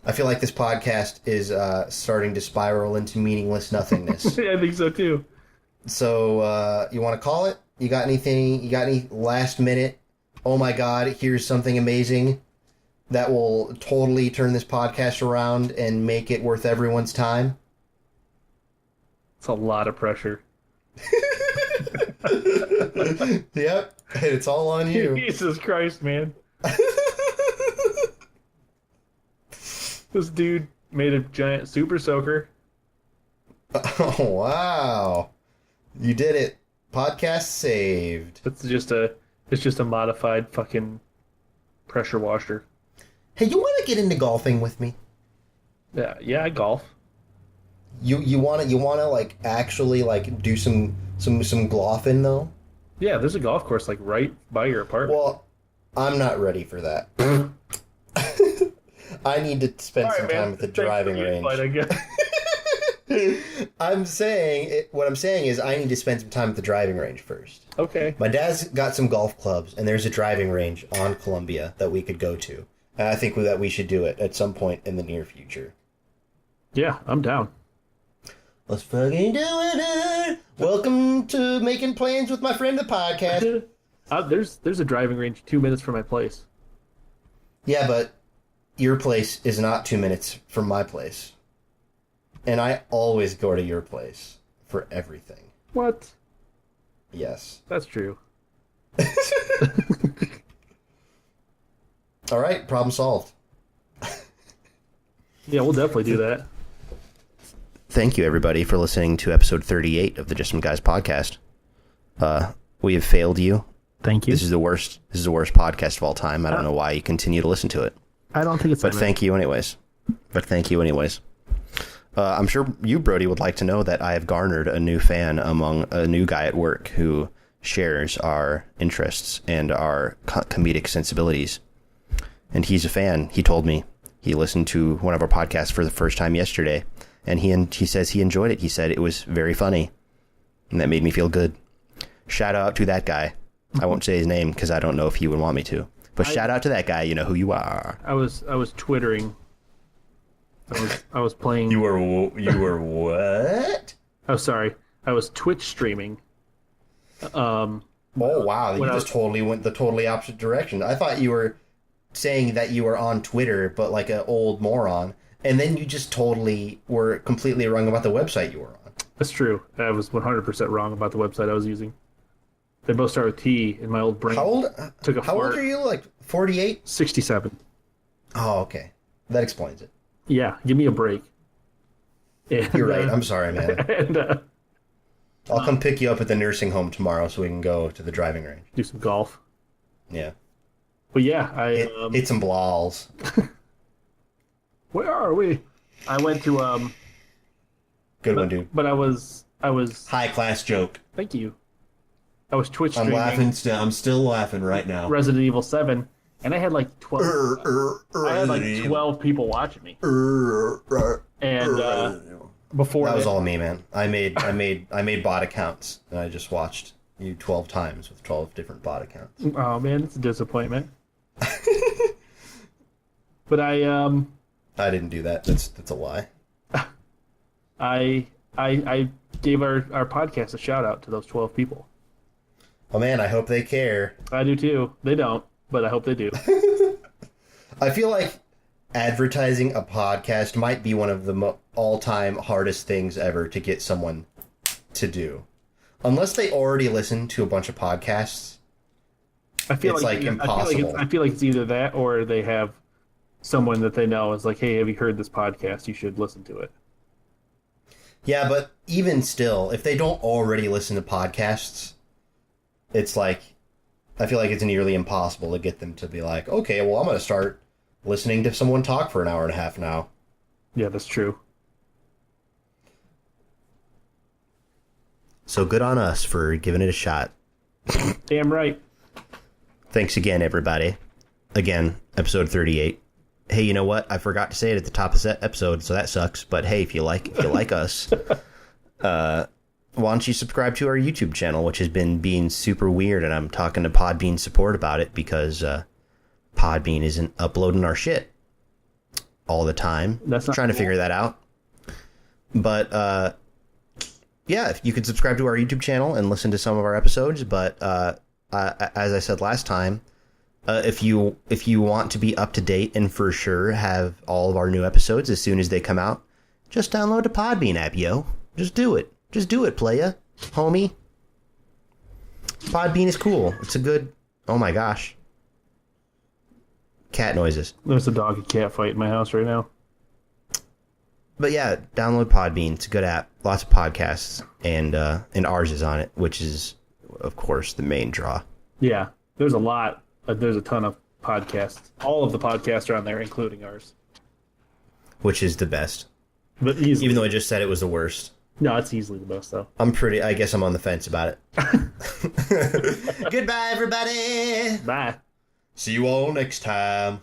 I feel like this podcast is starting to spiral into meaningless nothingness.
I think so too.
So, you want to call it? You got anything? You got any last minute? Oh my God, here's something amazing that will totally turn this podcast around and make it worth everyone's time?
It's a lot of pressure.
Yep, it's all on you.
Jesus Christ, man. This dude made a giant super soaker.
Oh, wow. You did it. Podcast saved.
It's just a modified fucking pressure washer.
Hey, you want to get into golfing with me?
Yeah, I golf.
You want to like actually like do some golfing though?
Yeah, there's a golf course like right by your apartment.
Well, I'm not ready for that. I need to spend some time at the driving range.
I guess.
What I'm saying is I need to spend some time at the driving range first.
Okay.
My dad's got some golf clubs, and there's a driving range on Columbia that we could go to. And I think that we should do it at some point in the near future.
Yeah, I'm down.
Let's fucking do it. Welcome to Making Plans with My Friend, the podcast.
There's a driving range 2 minutes from my place.
Yeah, but your place is not 2 minutes from my place. And I always go to your place for everything.
What?
Yes.
That's true.
All right, problem solved.
Yeah, we'll definitely do that.
Thank you, everybody, for listening to episode 38 of the Just Some Guys podcast. We have failed you.
Thank you.
This is the worst podcast of all time. I don't know why you continue to listen to it.
I don't think it's.
But thank you anyways. I'm sure you, Brody, would like to know that I have garnered a new fan among a new guy at work who shares our interests and our comedic sensibilities. And he's a fan. He told me he listened to one of our podcasts for the first time yesterday, and he says he enjoyed it. He said it was very funny, and that made me feel good. Shout out to that guy. I won't say his name because I don't know if he would want me to. But shout out to that guy. You know who you are.
I was twittering. I was playing.
You were what?
Oh, sorry. I was Twitch streaming.
Oh wow! You just totally went the totally opposite direction. I thought you were saying that you were on Twitter, but like an old moron, and then you just totally were completely wrong about the website you were on.
That's true. I was 100% wrong about the website I was using. They both start with T, and my old brain
How old are you? Like 48?
67.
Oh, okay. That explains it.
Yeah, give me a break. And,
You're right. I'm sorry, man.
And
I'll come pick you up at the nursing home tomorrow so we can go to the driving range.
do some golf.
Yeah.
But yeah,
Hit some balls.
Where are we? I went to
Good one, dude.
But I was
High class joke.
Thank you. I was Twitch
I'm
streaming
laughing still. I'm still laughing right now.
Resident Evil 7, and I had like 12. I had like 12 people watching me. And before
that was all me, man. I made bot accounts, and I just watched you 12 times with 12 different bot accounts.
Oh man, it's a disappointment. But I
didn't do that. That's a lie.
I gave our podcast a shout out to those 12 people.
Oh man, I hope they care.
I do too. They don't, but I hope they do.
I feel like advertising a podcast might be one of the all-time hardest things ever to get someone to do. Unless they already listen to a bunch of podcasts,
I feel
it's like impossible.
I feel like it's either that or they have someone that they know is like, hey, have you heard this podcast? You should listen to it.
Yeah, but even still, if they don't already listen to podcasts, it's like, I feel like it's nearly impossible to get them to be like, okay, well, I'm going to start listening to someone talk for an hour and a half now.
Yeah, that's true.
So good on us for giving it a shot.
Damn right.
Thanks again, everybody. Again, episode 38. Hey, you know what? I forgot to say it at the top of that episode, so that sucks. But hey, if you like us, why don't you subscribe to our YouTube channel, which has been being super weird, and I'm talking to Podbean support about it because Podbean isn't uploading our shit all the time.
That's not
trying to figure that out. But yeah, if you could subscribe to our YouTube channel and listen to some of our episodes. But as I said last time, if you want to be up to date and for sure have all of our new episodes as soon as they come out, just download the Podbean app, yo. Just do it. Just do it, playa, homie. Podbean is cool. It's a good... Oh my gosh. Cat noises.
There's a dog and cat fight in my house right now.
But yeah, download Podbean. It's a good app. Lots of podcasts, and ours is on it, which is, of course, the main draw.
Yeah, there's a lot. There's a ton of podcasts. All of the podcasts are on there, including ours.
Which is the best.
But easily.
Even though I just said it was the worst.
No, it's easily the best, though.
I guess I'm on the fence about it. Goodbye, everybody.
Bye.
See you all next time.